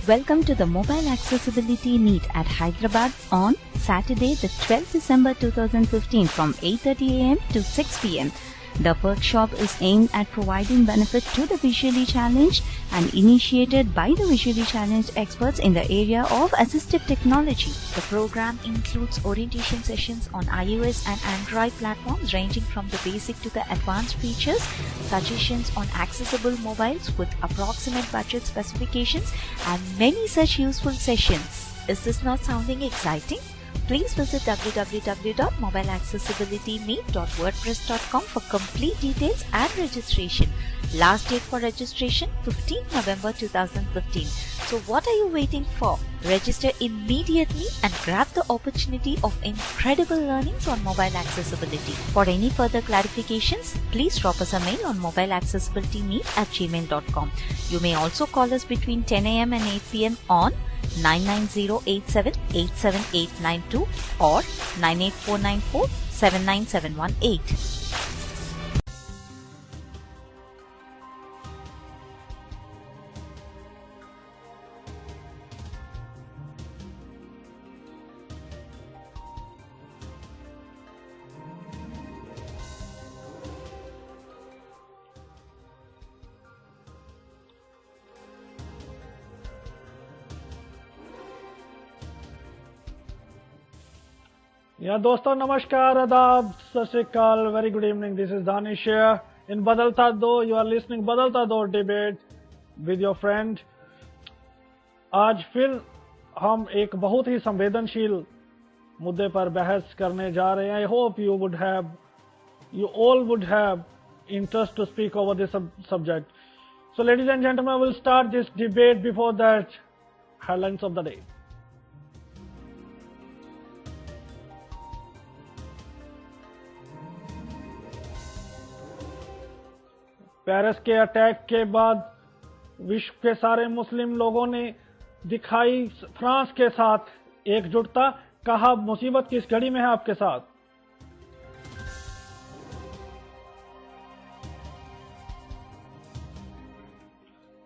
Welcome to the Mobile Accessibility Meet at Hyderabad on Saturday, the 12th December 2015 from 8:30 a.m. to 6 p.m. The workshop is aimed at providing benefit to the visually challenged and initiated by the visually challenged experts in the area of assistive technology. The program includes orientation sessions on iOS and Android platforms ranging from the basic to the advanced features, suggestions on accessible mobiles with approximate budget specifications, and many such useful sessions. Is this not sounding exciting? Please visit www.mobileaccessibilitymeet.wordpress.com for complete details and registration. Last date for registration 15 November 2015. So what are you waiting for? Register immediately and grab the opportunity of incredible learnings on mobile accessibility. For any further clarifications, please drop us a mail on mobileaccessibilitymeet@gmail.com. You may also call us between 10 a.m. and 8 p.m. on 99087-87892 or 98494-79718. या दोस्तों नमस्कार आदाब सत श्री अकाल very good evening this is Danish in बदलता दो you are listening बदलता दो डिबेट विद योर फ्रेंड। आज फिर हम एक बहुत ही संवेदनशील मुद्दे पर बहस करने जा रहे हैं। I hope you all would have interest to speak over this subject. So ladies and gentleman will start this debate before that headlines of the day. Paris के अटैक के बाद विश्व के सारे मुस्लिम लोगों ने दिखाई फ्रांस के साथ एकजुटता। कहा मुसीबत किस घड़ी में है आपके साथ।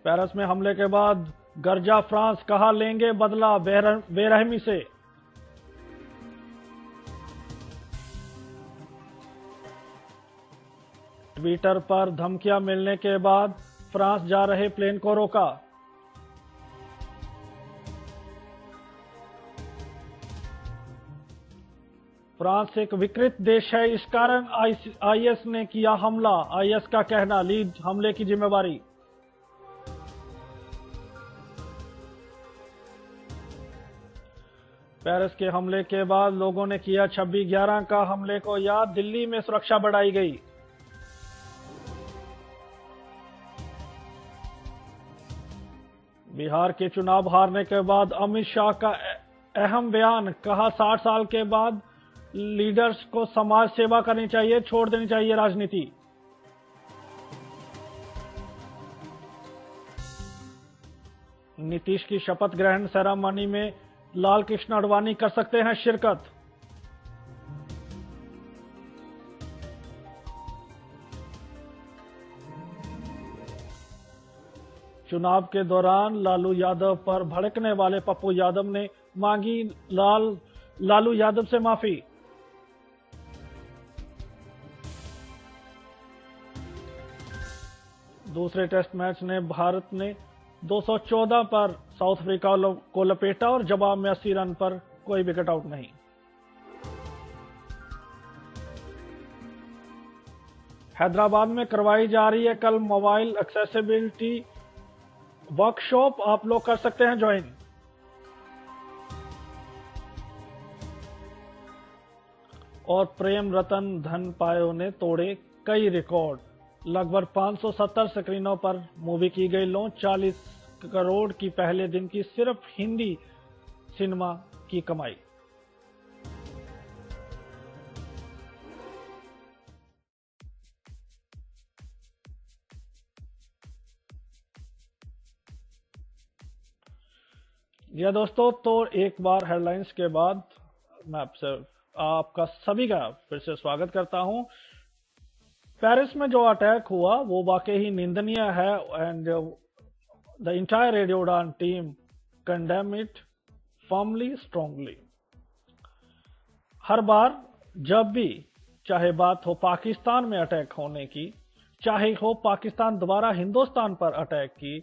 पेरिस में हमले के बाद गर्जा फ्रांस। कहा लेंगे बदला बेरहमी से। ट्विटर पर धमकियां मिलने के बाद फ्रांस जा रहे प्लेन को रोका। फ्रांस एक विकृत देश है, इस कारण आईएस ने किया हमला। आईएस का कहना लीड हमले की जिम्मेवारी। पेरिस के हमले के बाद लोगों ने किया 26/11 का हमले को याद। दिल्ली में सुरक्षा बढ़ाई गई। बिहार के चुनाव हारने के बाद अमित शाह का अहम बयान। कहा 60 साल के बाद लीडर्स को समाज सेवा करनी चाहिए, छोड़ देनी चाहिए राजनीति। नीतीश की शपथ ग्रहण सेरेमनी में लाल कृष्ण आडवाणी कर सकते हैं शिरकत। चुनाव के दौरान लालू यादव पर भड़कने वाले पप्पू यादव ने मांगी लालू यादव से माफी। दूसरे टेस्ट मैच ने भारत ने 214 पर साउथ अफ्रीका को लपेटा और जवाब में 80 रन पर कोई विकेट आउट नहीं। हैदराबाद में करवाई जा रही है कल मोबाइल एक्सेसिबिलिटी वर्कशॉप। आप लोग कर सकते हैं ज्वाइन। और प्रेम रतन धन पायो ने तोड़े कई रिकॉर्ड। लगभग 570 स्क्रीनों पर मूवी की गई लॉन्च। 40 करोड़ की पहले दिन की सिर्फ हिंदी सिनेमा की कमाई। या दोस्तों, तो एक बार हेडलाइंस के बाद मैं आपका सभी का फिर से स्वागत करता हूं। पेरिस में जो अटैक हुआ वो वाकई ही निंदनीय है एंड द इंटायर रेडियो उड़ान team condemn it firmly, strongly. हर बार जब भी चाहे बात हो पाकिस्तान में अटैक होने की, चाहे हो पाकिस्तान द्वारा हिंदुस्तान पर अटैक की,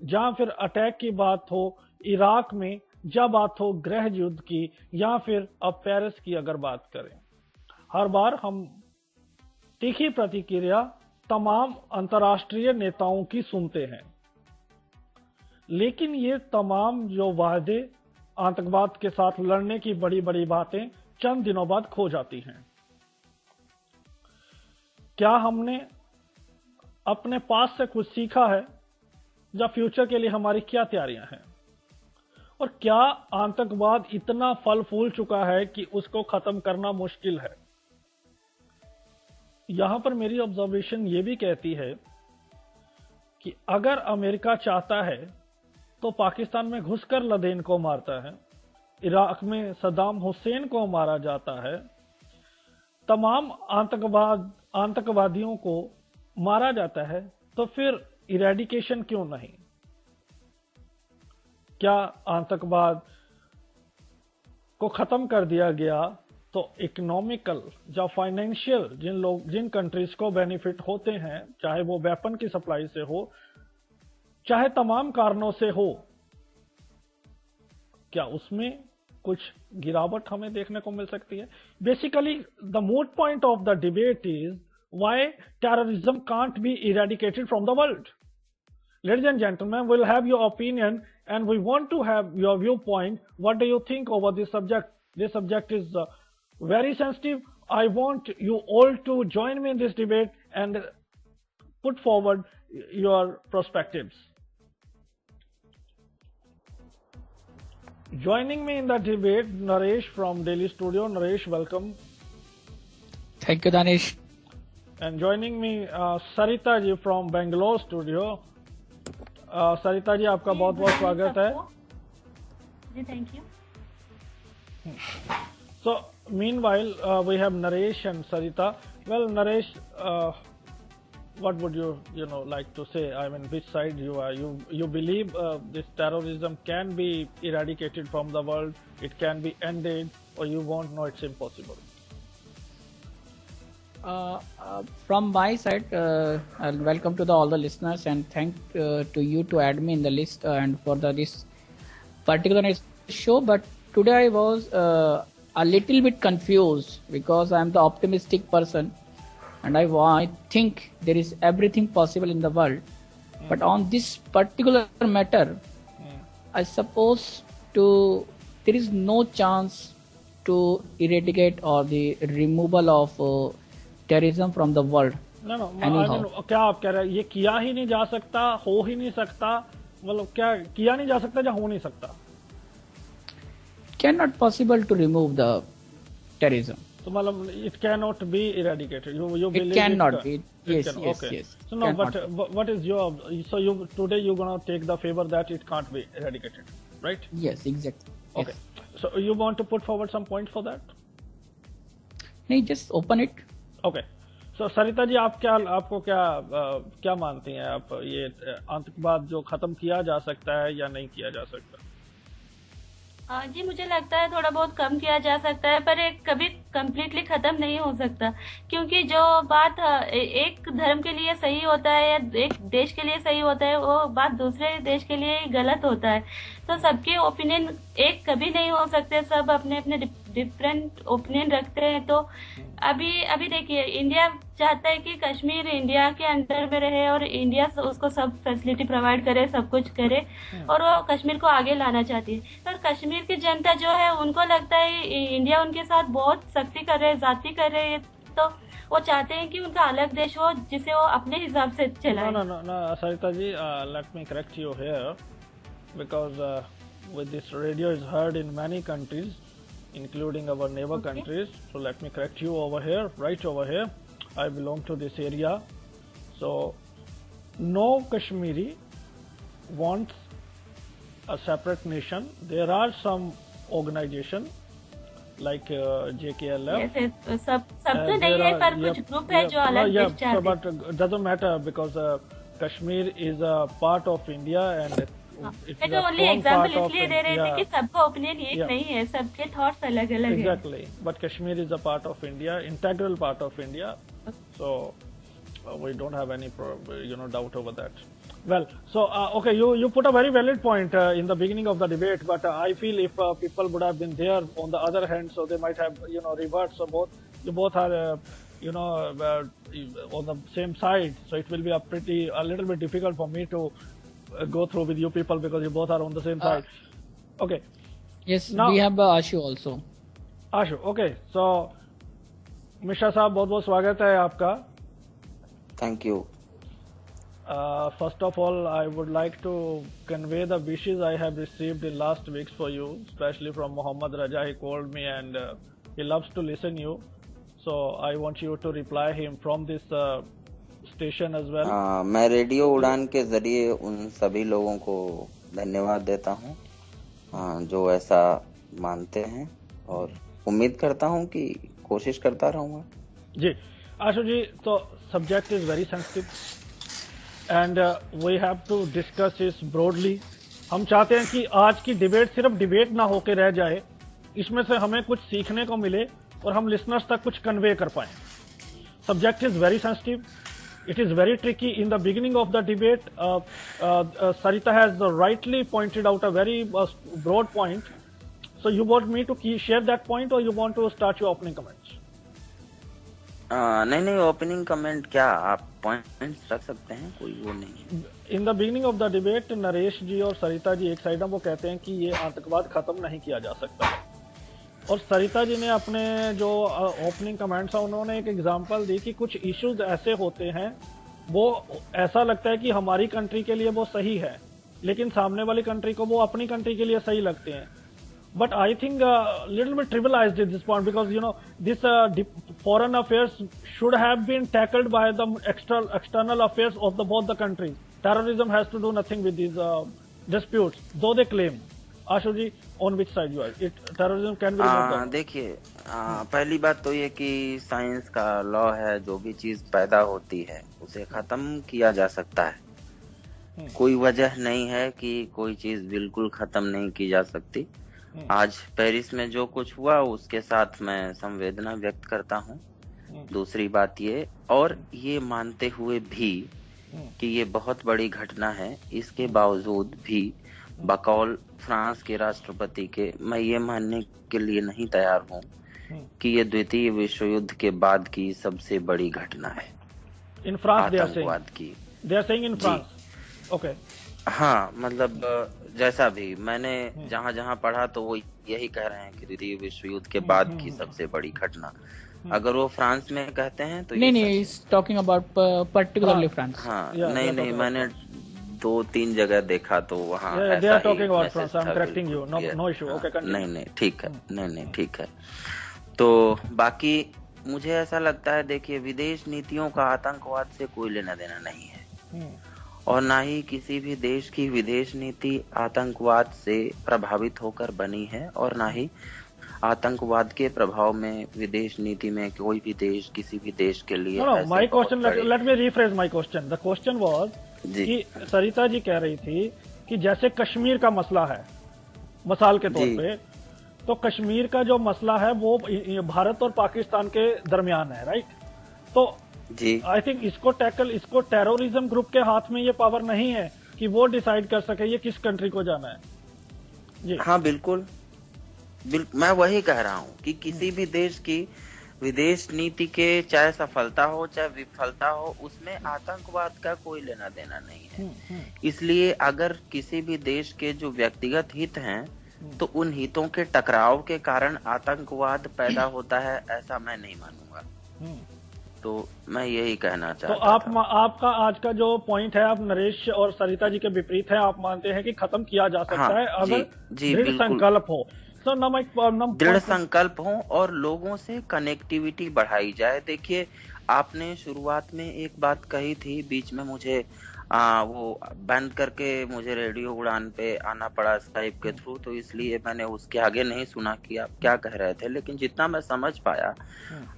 या फिर अटैक की बात हो इराक में, जब बात हो गृह युद्ध की, या फिर अब पेरिस की अगर बात करें, हर बार हम तीखी प्रतिक्रिया तमाम अंतर्राष्ट्रीय नेताओं की सुनते हैं। लेकिन ये तमाम जो वादे आतंकवाद के साथ लड़ने की बड़ी बड़ी बातें चंद दिनों बाद खो जाती हैं। क्या हमने अपने पास से कुछ सीखा है, या फ्यूचर के लिए हमारी क्या तैयारियां हैं, और क्या आतंकवाद इतना फल फूल चुका है कि उसको खत्म करना मुश्किल है? यहां पर मेरी ऑब्जर्वेशन ये भी कहती है कि अगर अमेरिका चाहता है तो पाकिस्तान में घुसकर लदेन को मारता है, इराक में सद्दाम हुसैन को मारा जाता है, तमाम आतंकवादियों को मारा जाता है, तो फिर इरेडिकेशन क्यों नहीं? क्या आतंकवाद को खत्म कर दिया गया तो इकोनॉमिकल या फाइनेंशियल जिन कंट्रीज को बेनिफिट होते हैं, चाहे वो वेपन की सप्लाई से हो, चाहे तमाम कारणों से हो, क्या उसमें कुछ गिरावट हमें देखने को मिल सकती है? Basically the moot point of the debate is why terrorism can't be eradicated from the world. Ladies and gentlemen, we'll have your opinion and we want to have your viewpoint. What do you think over this subject? This subject is very sensitive. I want you all to join me in this debate and put forward your perspectives. Joining me in the debate, Naresh from Delhi studio. Naresh, welcome. Thank you, Danish. And joining me, Sarita ji from Bangalore studio. Sarita ji, आपका बहुत बहुत स्वागत है जी. Thank you. So meanwhile we have Naresh and Sarita. Well, Naresh, what would you like to say? I mean, which side you are? You believe this terrorism can be eradicated from the world, it can be ended, or you won't know it's impossible? From my side, welcome to all the listeners, and thank to you to add me in the list and for this particular show. But today I was a little bit confused because I am the optimistic person, and I think there is everything possible in the world. But on this particular matter, I suppose there is no chance to eradicate or the removal of terrorism from the world. No, I mean, क्या आप कह रहे हैं? ये किया ही नहीं जा सकता, हो ही नहीं सकता, मतलब क्या किया नहीं जा सकता या हो नहीं सकता? Cannot possible to remove the terrorism. तो मतलब it cannot be eradicated. You believe it cannot be. Yes. Okay. So no, but what is your? So today you're gonna take the favor that it can't be eradicated, right? Yes, exactly. Okay. Yes. So you want to put forward some points for that? नहीं, just open it. Okay. सो सरिता जी, आपको क्या मानती हैं आप? ये आतंकवाद जो खत्म किया जा सकता है या नहीं किया जा सकता? जी, मुझे लगता है थोड़ा बहुत कम किया जा सकता है, पर कभी कम्प्लीटली खत्म नहीं हो सकता, क्योंकि जो बात एक धर्म के लिए सही होता है या एक देश के लिए सही होता है, वो बात दूसरे देश के लिए गलत होता है. तो सबके ओपिनियन एक कभी नहीं हो सकते, सब अपने अपने डिफरेंट ओपिनियन रखते हैं. तो अभी देखिए, इंडिया चाहता है कि कश्मीर इंडिया के अंडर में रहे और इंडिया उसको सब फैसिलिटी प्रोवाइड करे, सब कुछ करे, और वो कश्मीर को आगे लाना चाहती है. पर कश्मीर की जनता जो है, उनको लगता है इंडिया उनके साथ बहुत सख्ती कर रहे हैं, जाती कर रहे हैं, तो वो चाहते हैं कि उनका अलग देश हो जिसे वो अपने हिसाब से चलाए. No, Sarita ji, let me correct you here, because with this radio is heard in many countries, including our neighbor countries. So let me correct you over here, right over here. I belong to this area. So no Kashmiri wants a separate nation. There are some organization like JKLF. Yes, सब तो नहीं है, पर कुछ group है जो अलग देश चाहते हैं. But it doesn't matter because Kashmir is a part of India, and it's मैं the तो only strong example part of इसलिए दे रही थी India. कि सबका ओपिनियन एक Yeah. नहीं है, सबके थॉट्स अलग अलग है। Exactly, but Kashmir is a part of India, integral part of India, so we don't have any doubt over that. Well, so okay, you put a very valid point in the beginning of the debate, but I feel if people would have been there on the other hand, so they might have revert. So you both are on the same side, so it will be a little bit difficult for me to go through with you people because you both are on the same side. Okay. Yes, Now, we have Ashu also. Ashu, okay. So, Mishra साहब बहुत बहुत स्वागत है आपका. Thank you. First of all, I would like to convey the wishes I have received in last weeks for you, especially from Mohammad Raja. He called me and he loves to listen you. So I want you to reply him from this station as well. मैं radio उड़ान के जरिए उन सभी लोगों को धन्यवाद देता हूँ जो ऐसा मानते हैं और उम्मीद करता हूँ कि कोशिश करता रहूँगा. जी आशु जी, तो subject is very sensitive and we have to discuss इस ब्रॉडली. हम चाहते हैं कि आज की डिबेट सिर्फ डिबेट ना होके रह जाए, इसमें से हमें कुछ सीखने को मिले और हम लिसनर्स तक कुछ कन्वे कर पाएं. Subject is very sensitive. It is very tricky. In the beginning of the debate, Sarita has rightly pointed out a very broad point. So you want me to share that point or you want to start your opening comments? नहीं opening comment क्या आप points रख सकते हैं, कोई वो नहीं. In the beginning of the debate, Naresh जी और सरिता जी एक साइड में वो कहते हैं कि ये आतंकवाद खत्म नहीं किया जा सकता है, और सरिता जी ने अपने जो ओपनिंग कमेंट्स है उन्होंने एक एग्जांपल दी कि कुछ इश्यूज ऐसे होते हैं वो ऐसा लगता है कि हमारी कंट्री के लिए वो सही है लेकिन सामने वाली कंट्री को वो अपनी कंट्री के लिए सही लगते हैं. But I think little bit trivialised this point because this foreign affairs should have been tackled by the external affairs of the both the countries. Terrorism has to do nothing with this disputes though they claim. Ashu ji, on which side you are? Terrorism can be removed. देखिए, पहली बात तो ये कि science का law है, जो भी चीज पैदा होती है उसे खत्म किया जा सकता है. कोई वजह नहीं है कि कोई चीज बिल्कुल खत्म नहीं की जा सकती. आज पेरिस में जो कुछ हुआ उसके साथ मैं संवेदना व्यक्त करता हूँ. दूसरी बात ये, और ये मानते हुए भी कि ये बहुत बड़ी घटना है, इसके बावजूद भी बकौल फ्रांस के राष्ट्रपति के मैं ये मानने के लिए नहीं तैयार हूँ कि ये द्वितीय विश्व युद्ध के बाद की सबसे बड़ी घटना है. इन फ्रांस आतंकवाद की they are saying in France. Okay, हाँ, मतलब जैसा भी मैंने जहाँ जहाँ पढ़ा तो वो यही कह रहे हैं कि द्वितीय विश्व युद्ध के बाद की सबसे बड़ी घटना. अगर वो फ्रांस में कहते हैं तो नहीं, टॉकिंग अबाउट पर्टिकुलरली फ्रांस. हाँ, नहीं मैंने 2-3 जगह देखा तो वहाँ नहीं ठीक है, नहीं ठीक है. तो बाकी मुझे ऐसा लगता है, देखिए, विदेश नीतियों का आतंकवाद से कोई लेना देना नहीं है और ना ही किसी भी देश की विदेश नीति आतंकवाद से प्रभावित होकर बनी है और ना ही आतंकवाद के प्रभाव में विदेश नीति में कोई भी देश किसी भी देश के लिए. My question, let me rephrase my question. The question was कि सरिता जी कह रही थी कि जैसे कश्मीर का मसला है मिसाल के तौर पे, तो कश्मीर का जो मसला है वो भारत और पाकिस्तान के दरमियान है, राइट? तो आई थिंक इसको टेररिज्म ग्रुप के हाथ में ये पावर नहीं है कि वो डिसाइड कर सके ये किस कंट्री को जाना है. जी हाँ, बिल्कुल मैं वही कह रहा हूँ कि किसी भी देश की विदेश नीति के चाहे सफलता हो चाहे विफलता हो, उसमें आतंकवाद का कोई लेना देना नहीं है. इसलिए अगर किसी भी देश के जो व्यक्तिगत हित हैं तो उन हितों के टकराव के कारण आतंकवाद पैदा होता है, ऐसा मैं नहीं मानूंगा. तो मैं यही कहना चाहता हूँ. तो आपका आज का जो पॉइंट है, आप नरेश और सरिता जी के विपरीत है. आप मानते हैं कि खत्म किया जा सकता है अगर दृढ़ संकल्प हो. दृढ़ संकल्प हो और लोगों से कनेक्टिविटी बढ़ाई जाए. देखिए, आपने शुरुआत में एक बात कही थी, बीच में मुझे वो बंद करके मुझे रेडियो उड़ान पे आना पड़ा स्काइप के थ्रू, तो इसलिए मैंने उसके आगे नहीं सुना कि आप क्या कह रहे थे। लेकिन जितना मैं समझ पाया,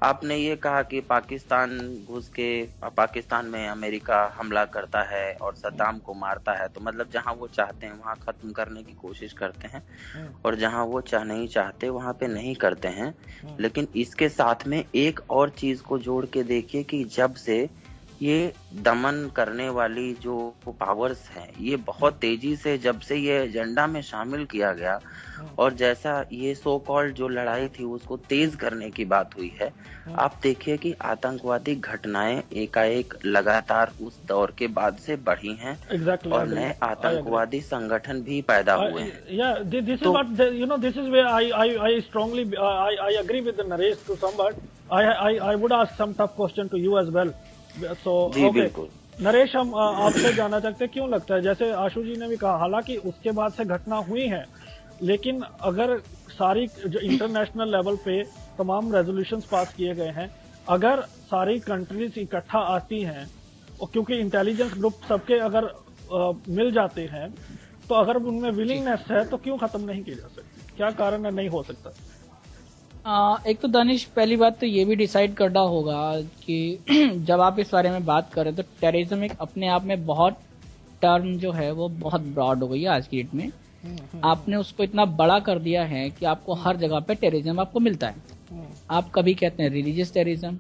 आपने ये कहा कि पाकिस्तान घुस के पाकिस्तान में अमेरिका हमला करता है और सद्दाम को मारता है, तो मतलब जहां वो चाहते हैं वहां खत्म करने की कोशिश करते हैं, और जहां वो नहीं चाहते वहां पे नहीं करते हैं। लेकिन इसके साथ में एक और चीज को जोड़ के देखिए कि जब से ये दमन करने वाली जो पावर्स हैं, ये बहुत तेजी से जब से ये एजेंडा में शामिल किया गया, और जैसा ये सो कॉल्ड जो लड़ाई थी उसको तेज करने की बात हुई है, आप देखिए कि आतंकवादी घटनाएं एकाएक लगातार उस दौर के बाद से बढ़ी हैं। Exactly, और नए आतंकवादी संगठन भी पैदा हुए हैं। Yeah, this is what this is where I strongly I agree with the Naresh to some, but I would ask some tough question to you as well. So, ji okay. बिल्कुल नरेश, हम आपसे जानना चाहते हैं, क्यों लगता है, जैसे आशु जी ने भी कहा, हालांकि उसके बाद से घटना हुई है, लेकिन अगर सारी जो इंटरनेशनल लेवल पे तमाम रेजोल्यूशंस पास किए गए हैं, अगर सारी कंट्रीज इकट्ठा आती हैं, और क्योंकि इंटेलिजेंस ग्रुप सबके अगर मिल जाते हैं, तो अगर उनमें विलिंगनेस है तो क्यों खत्म नहीं की जा सकती? क्या कारण है नहीं हो सकता? एक तो दानिश, पहली बात तो ये भी डिसाइड करना होगा कि जब आप इस बारे में बात करें तो टेररिज्म एक अपने आप में बहुत टर्म जो है वो बहुत ब्रॉड हो गई है आज की डेट में। आपने उसको इतना बड़ा कर दिया है कि आपको हर जगह पे टेररिज्म आपको मिलता है। आप कभी कहते हैं रिलीजियस टेररिज्म,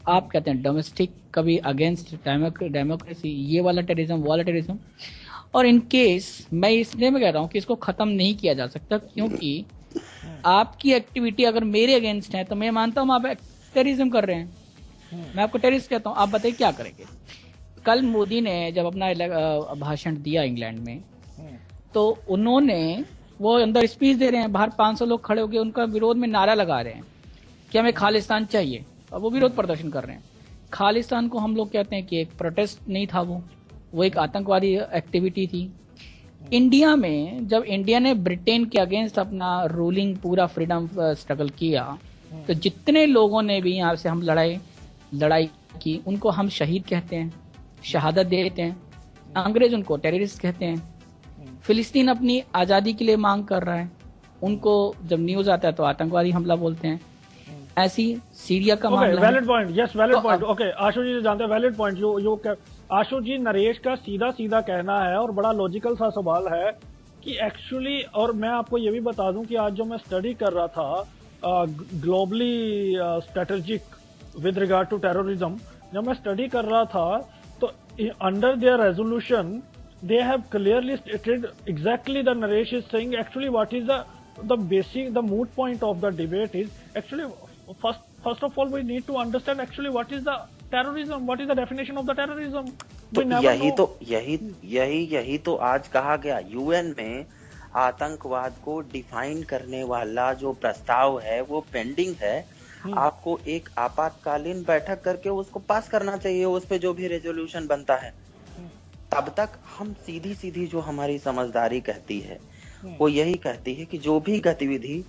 आप कहते हैं डोमेस्टिक, कभी अगेंस्ट डेमोक्रेसी, ये वाला टेररिज्म, वो वाला टेररिज्म। और इन केस मैं इसलिए मैं कह रहा हूँ कि इसको खत्म नहीं किया जा सकता, क्योंकि आपकी एक्टिविटी अगर मेरे अगेंस्ट है तो मैं मानता हूँ आप टेररिज्म कर रहे हैं, मैं आपको टेररिस्ट कहता हूँ। आप बताइए क्या करेंगे? कल मोदी ने जब अपना भाषण दिया इंग्लैंड में, तो उन्होंने वो अंदर स्पीच दे रहे हैं, बाहर 500 लोग खड़े होकर उनका विरोध में नारा लगा रहे हैं कि हमें खालिस्तान चाहिए, और वो विरोध प्रदर्शन कर रहे हैं। खालिस्तान को हम लोग कहते हैं कि एक प्रोटेस्ट नहीं था, वो एक आतंकवादी एक्टिविटी थी। इंडिया में जब इंडिया ने ब्रिटेन के अगेंस्ट अपना रूलिंग पूरा फ्रीडम स्ट्रगल किया, तो जितने लोगों ने भी यहाँ से हम लड़ाई की, उनको हम शहीद कहते हैं, शहादत देते हैं। अंग्रेज उनको टेररिस्ट कहते हैं। फिलिस्तीन अपनी आजादी के लिए मांग कर रहा है, उनको जब न्यूज आता है तो आतंकवादी हमला बोलते हैं। ऐसी सीरिया का मामला valid point, yes valid point. Okay, Ashu ji जानते हैं valid point. Yo Ashu ji, Naresh का सीधा सीधा कहना है और बड़ा लॉजिकल सा सवाल है कि एक्चुअली, और मैं आपको ये भी बता दूं कि आज जो मैं स्टडी कर रहा था globally strategic with regard to terrorism, जब मैं स्टडी कर रहा था तो under their resolution they have clearly stated exactly the Naresh is saying actually what is the basic the moot point of the debate is actually first of all we need to understand actually what is the terrorism, what is the definition of the terrorism. तो यही तो आज कहा गया UN में आतंकवाद को define करने वाला जो प्रस्ताव है वो पेंडिंग है। आपको एक आपातकालीन बैठक करके उसको पास करना चाहिए, उस पे जो भी रेजोल्यूशन बनता है। तब तक हम सीधी जो हमारी समझदारी कहती है वो यही कहती है कि जो भी गतिविधि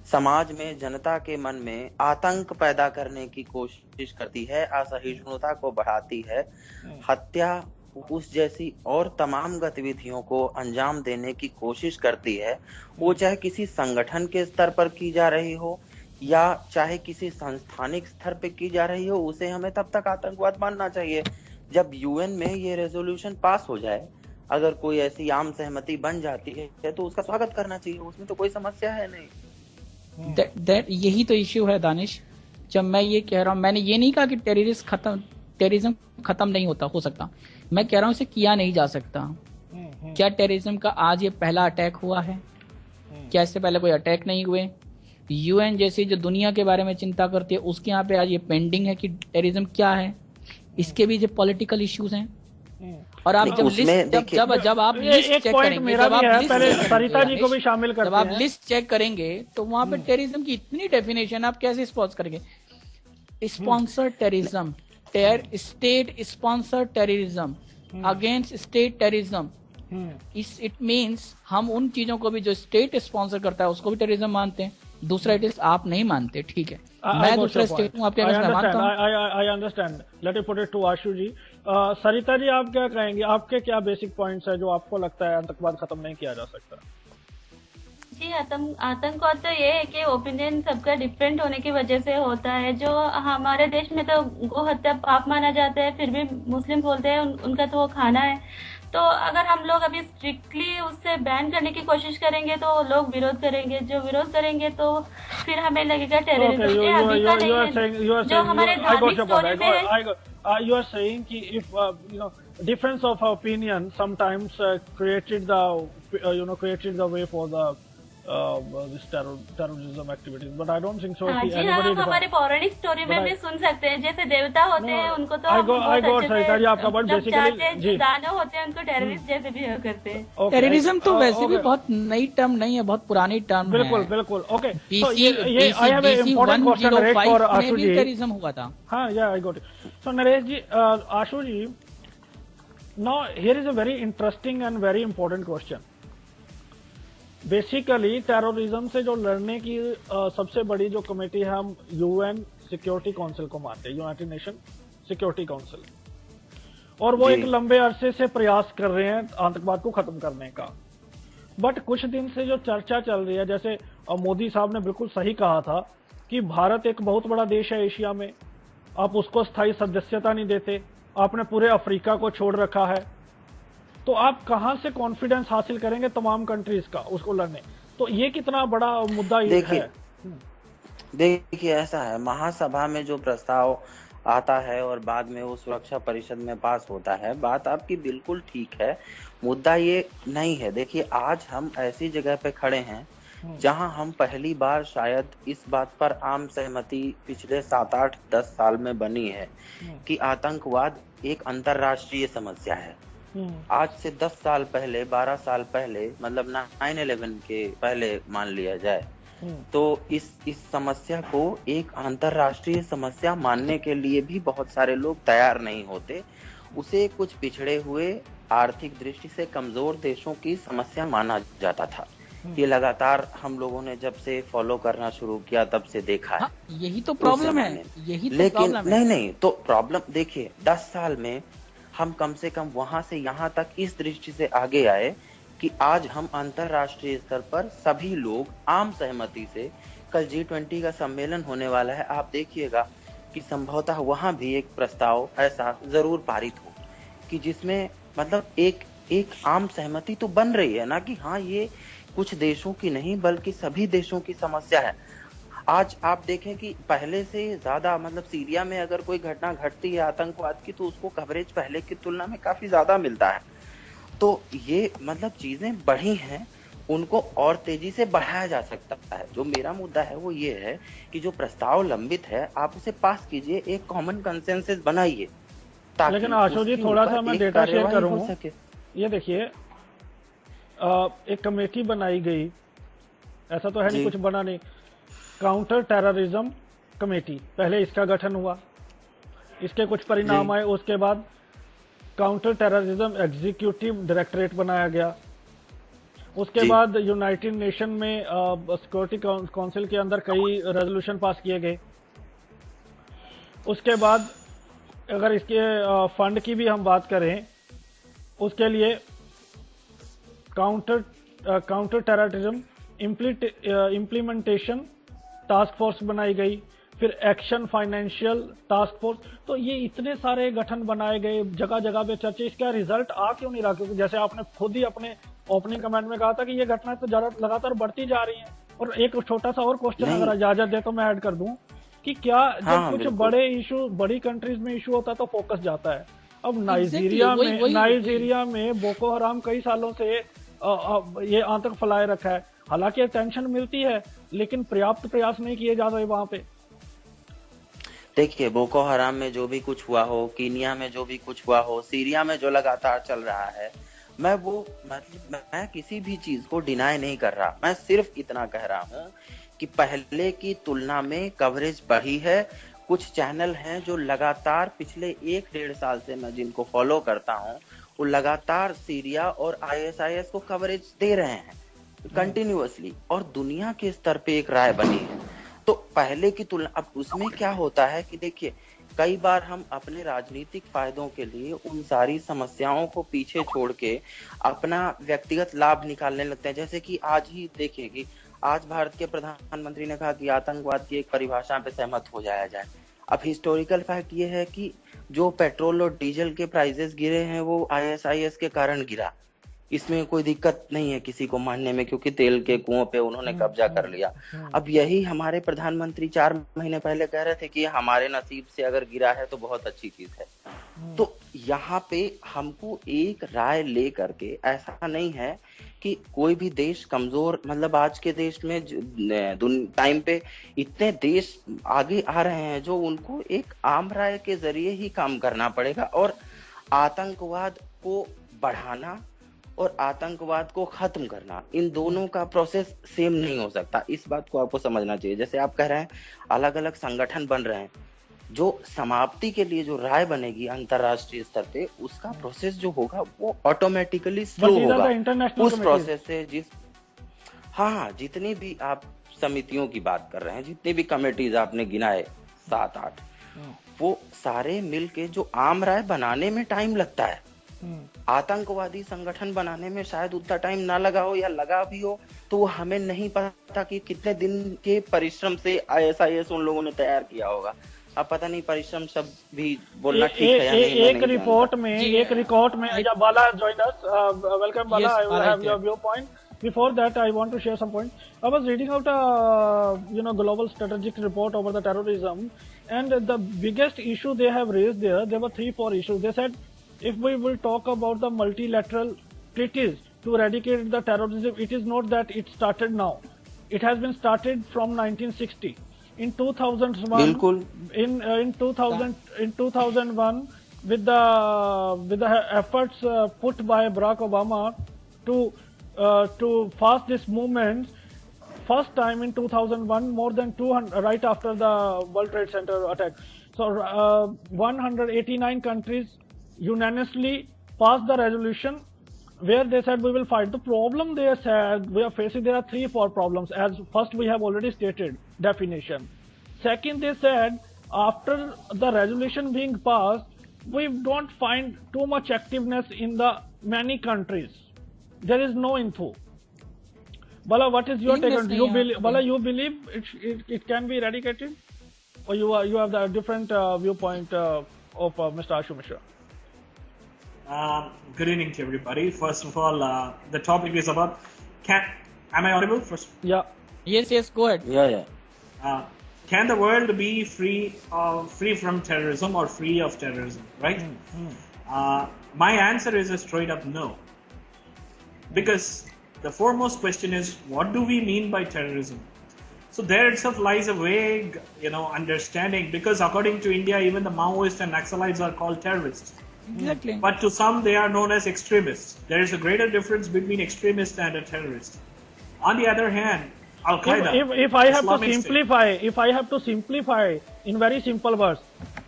समाज में जनता के मन में आतंक पैदा करने की कोशिश करती है, असहिष्णुता को बढ़ाती है, हत्या उस जैसी और तमाम गतिविधियों को अंजाम देने की कोशिश करती है, वो चाहे किसी संगठन के स्तर पर की जा रही हो या चाहे किसी संस्थानिक स्तर पर की जा रही हो, उसे हमें तब तक आतंकवाद मानना चाहिए जब यूएन में ये रेजोल्यूशन पास हो जाए। अगर कोई ऐसी आम सहमति बन जाती है तो उसका स्वागत करना चाहिए, उसमें तो कोई समस्या है नहीं। यही तो इश्यू है दानिश। जब मैं ये कह रहा हूँ, मैंने ये नहीं कहा कि टेररिज्म खत्म नहीं होता, हो सकता। मैं कह रहा हूँ इसे किया नहीं जा सकता। क्या टेररिज्म का आज ये पहला अटैक हुआ है? क्या इससे पहले कोई अटैक नहीं हुए? यूएन जैसी जो दुनिया के बारे में चिंता करती है उसके यहाँ पे आज ये पेंडिंग है कि टेररिज्म क्या है। इसके भी जो पॉलिटिकल इश्यूज हैं, और आप जब लिस्ट जब आप लिस्ट चेक करेंगे, जब आप लिस्ट चेक करेंगे तो वहां पे टेररिज्म की इतनी डेफिनेशन आप कैसे स्पॉट करेंगे? Sponsor terrorism, state sponsor terrorism, against state terrorism. It means हम उन चीजों को भी जो स्टेट स्पॉन्सर करता है उसको भी टेररिज्म मानते हैं। दूसरा इट इज आप नहीं मानते, ठीक है, मैं दूसरा स्टेट हूँ, आपके मानता हूँ। I understand. Let me put it to Ashu ji. Sarita ji आप क्या कहेंगे, आपके क्या बेसिक पॉइंट्स है जो आपको लगता है आतंकवाद खत्म नहीं किया जा सकता? जी, आतंकवाद तो ये है कि ओपिनियन सबका डिफरेंट होने की वजह से होता है। जो हमारे देश में तो गो हत्या पाप माना जाता है, फिर भी मुस्लिम बोलते हैं उनका तो वो खाना है। तो अगर हम लोग अभी स्ट्रिक्टली उससे बैन करने की कोशिश करेंगे तो लोग विरोध करेंगे, जो विरोध करेंगे तो फिर हमें लगेगा टेररिज्म। ये अभी का नहीं है, जो हमारे धार्मिक स्टोरी में है। You are saying कि if difference of opinion sometimes created the way for the this terrorism activities, but I don't think so. हाँ जी, हाँ, हमारे पौराणिक स्टोरी में भी सुन सकते हैं, जैसे देवता होते हैं उनको तो दानव होते हैं उनको टेररिस्ट जैसे बिहेव करते हैं। टेररिज्म तो वैसे भी बहुत नई टर्म नहीं है, बहुत पुरानी टर्म है। बिल्कुल बिल्कुल। Okay, I have an important question for Ashu ji. Terrorism हुआ था। हाँ, yeah, I got it. So Naresh ji, Ashu ji, now here is a very interesting and very important question. Basically terrorism से जो लड़ने की सबसे बड़ी जो कमेटी है हम यूएन सिक्योरिटी काउंसिल को मानते हैं, यूनाइटेड नेशन सिक्योरिटी काउंसिल, और वो एक लंबे अरसे से प्रयास कर रहे हैं आतंकवाद को खत्म करने का। बट कुछ दिन से जो चर्चा चल रही है, जैसे मोदी साहब ने बिल्कुल सही कहा था कि भारत एक बहुत बड़ा देश है एशिया में, आप उसको स्थायी सदस्यता नहीं देते, आपने पूरे अफ्रीका को छोड़ रखा है, तो आप कहां से कॉन्फिडेंस हासिल करेंगे तमाम कंट्रीज का उसको लड़ने? तो ये कितना बड़ा मुद्दा ये है। देखिए ऐसा है, महासभा में जो प्रस्ताव आता है और बाद में वो सुरक्षा परिषद में पास होता है, बात आपकी बिल्कुल ठीक है, मुद्दा ये नहीं है। देखिए आज हम ऐसी जगह पे खड़े हैं जहां हम पहली बार शायद इस बात पर आम सहमति पिछले 7, 8, 10 साल में बनी है कि आतंकवाद एक अंतरराष्ट्रीय समस्या है। आज से 10 साल पहले, 12 साल पहले, मतलब 9/11 के पहले मान लिया जाए, तो इस समस्या को एक अंतरराष्ट्रीय समस्या मानने के लिए भी बहुत सारे लोग तैयार नहीं होते। उसे कुछ पिछड़े हुए, आर्थिक दृष्टि से कमजोर देशों की समस्या माना जाता था। ये लगातार हम लोगों ने जब से फॉलो करना शुरू किया तब से देखा है। यही तो प्रॉब्लम है, यही तो लेकिन नहीं, तो प्रॉब्लम देखिए 10 साल में हम कम से कम वहां से यहाँ तक इस दृष्टि से आगे आए कि आज हम अंतरराष्ट्रीय स्तर पर सभी लोग आम सहमति से, कल G20 का सम्मेलन होने वाला है, आप देखिएगा कि संभवतः वहां भी एक प्रस्ताव ऐसा जरूर पारित हो कि जिसमें मतलब एक आम सहमति तो बन रही है ना कि हाँ ये कुछ देशों की नहीं बल्कि सभी देशों की समस्या है। आज आप देखें कि पहले से ज्यादा, मतलब सीरिया में अगर कोई घटना घटती है आतंकवाद की तो उसको कवरेज पहले की तुलना में काफी ज्यादा मिलता है। तो ये मतलब चीजें बढ़ी हैं, उनको और तेजी से बढ़ाया जा सकता है। जो मेरा मुद्दा है वो ये है कि जो प्रस्ताव लंबित है आप उसे पास कीजिए, एक कॉमन कंसेंसस बनाइए। लेकिन आशु जी थोड़ा सा मैं डेटा शेयर करूं, ये देखिए एक कमेटी बनाई गई, ऐसा तो है नहीं कुछ बना नहीं, काउंटर टेररिज्म कमेटी, पहले इसका गठन हुआ, इसके कुछ परिणाम आए, उसके बाद काउंटर टेररिज्म एग्जीक्यूटिव डायरेक्टरेट बनाया गया, उसके बाद यूनाइटेड नेशन में सिक्योरिटी काउंसिल के अंदर कई रेजोल्यूशन पास किए गए। उसके बाद अगर इसके फंड की भी हम बात करें, उसके लिए counter terrorism implementation task force बनाई गई, फिर एक्शन फाइनेंशियल टास्क फोर्स। तो ये इतने सारे गठन बनाए गए, जगह जगह पे चर्चा, इसका रिजल्ट आ क्यों नहीं रहा? क्योंकि जैसे आपने खुद ही अपने ओपनिंग कमेंट में कहा था कि ये घटनाएं तो लगातार बढ़ती जा रही हैं। और एक छोटा सा और क्वेश्चन अगर इजाजत दे तो मैं ऐड कर दूं कि क्या जब कुछ बड़े इशू बड़ी कंट्रीज में इशू होता है तो फोकस जाता है। अब नाइजीरिया में बोको हराम कई सालों से ये आतंक फैलाए रखा है, हालांकि अटेंशन मिलती है लेकिन पर्याप्त प्रयास नहीं किए जा रहे वहां पे। देखिए बोको हराम में जो भी कुछ हुआ हो, कीनिया में जो भी कुछ हुआ हो, सीरिया में जो लगातार चल रहा है, मैं किसी भी चीज को डिनाई नहीं कर रहा, मैं सिर्फ इतना कह रहा हूँ कि पहले की तुलना में कवरेज बढ़ी है। कुछ चैनल हैं जो लगातार पिछले 1-1.5 साल से मैं जिनको फॉलो करता हूँ, वो लगातार सीरिया और ISIS को कवरेज दे रहे हैं कंटिन्यूअसली, और दुनिया के स्तर पे एक राय बनी है। तो पहले की तुलना, अब उसमें क्या होता है कि देखिए कई बार हम अपने राजनीतिक फायदों के लिए उन सारी समस्याओं को पीछे छोड़ के अपना व्यक्तिगत लाभ निकालने लगते हैं। जैसे कि आज ही देखिए कि आज भारत के प्रधानमंत्री ने कहा कि आतंकवाद की एक परिभाषा पे सहमत हो जाया जाए। अब हिस्टोरिकल फैक्ट ये है कि जो पेट्रोल और डीजल के प्राइसेस गिरे हैं वो आईएसआईएस के कारण गिरा। इसमें कोई दिक्कत नहीं है किसी को मानने में, क्योंकि तेल के कुओं पे उन्होंने कब्जा कर लिया। अब यही हमारे प्रधानमंत्री 4 महीने पहले कह रहे थे कि हमारे नसीब से अगर गिरा है तो बहुत अच्छी चीज है। तो यहाँ पे हमको एक राय ले करके, ऐसा नहीं है कि कोई भी देश कमजोर, मतलब आज के देश में टाइम पे इतने देश आगे आ रहे हैं जो उनको एक आम राय के जरिए ही काम करना पड़ेगा। और आतंकवाद को बढ़ाना और आतंकवाद को खत्म करना, इन दोनों का प्रोसेस सेम नहीं हो सकता। इस बात को आपको समझना चाहिए। जैसे आप कह रहे हैं अलग अलग संगठन बन रहे हैं, जो समाप्ति के लिए जो राय बनेगी अंतरराष्ट्रीय स्तर पे, उसका प्रोसेस जो होगा वो ऑटोमेटिकली स्लो होगा उस प्रोसेस से। हाँ, जितनी भी आप समितियों की बात कर रहे हैं, जितनी भी कमेटीज आपने गिनाए 7-8, वो सारे मिलके जो आम राय बनाने में टाइम लगता है, आतंकवादी संगठन बनाने में शायद उतना टाइम ना लगा हो, या लगा भी हो तो हमें नहीं पता कि कितने दिन के परिश्रम से आईएसआईएस उन लोगों ने तैयार किया होगा। अब पता नहीं परिश्रम शब्द भी बोलना ठीक है या नहीं। एक रिपोर्ट में Bala joined us. Welcome Bala. Yes, I will have your viewpoint. Before that, I want to share some points. I was reading out a global strategic report over the terrorism, and the biggest issue they have raised there were 3-4 issues. They said, if we will talk about the multilateral treaties to eradicate the terrorism, it is not that it started now. It has been started from 1960. In 2001, in 2001, with the efforts put by Barack Obama to fast this movement, first time in 2001, more than 200, right after the World Trade Center attack. So 189 countries unanimously passed the resolution where they said we will fight. The problem they said we are facing, there are 3-4 problems. As first we have already stated definition. Second, they said after the resolution being passed, we don't find too much activeness in the many countries. There is no info. Bala, what is your take on it? Bala, you believe it can be eradicated, or you have the different viewpoint of Mr. Ashu Mishra? Good evening to everybody. First of all, the topic is about am I audible first? Yeah. Yes, go ahead. Yeah. Can the world be free from terrorism or free of terrorism, right? My answer is a straight up no. Because the foremost question is, what do we mean by terrorism? So there itself lies a vague, understanding, because according to India, even the Maoists and Naxalites are called terrorists. Exactly. But to some, they are known as extremists. There is a greater difference between extremist and a terrorist. On the other hand, Al Qaeda. If I have to simplify in very simple words,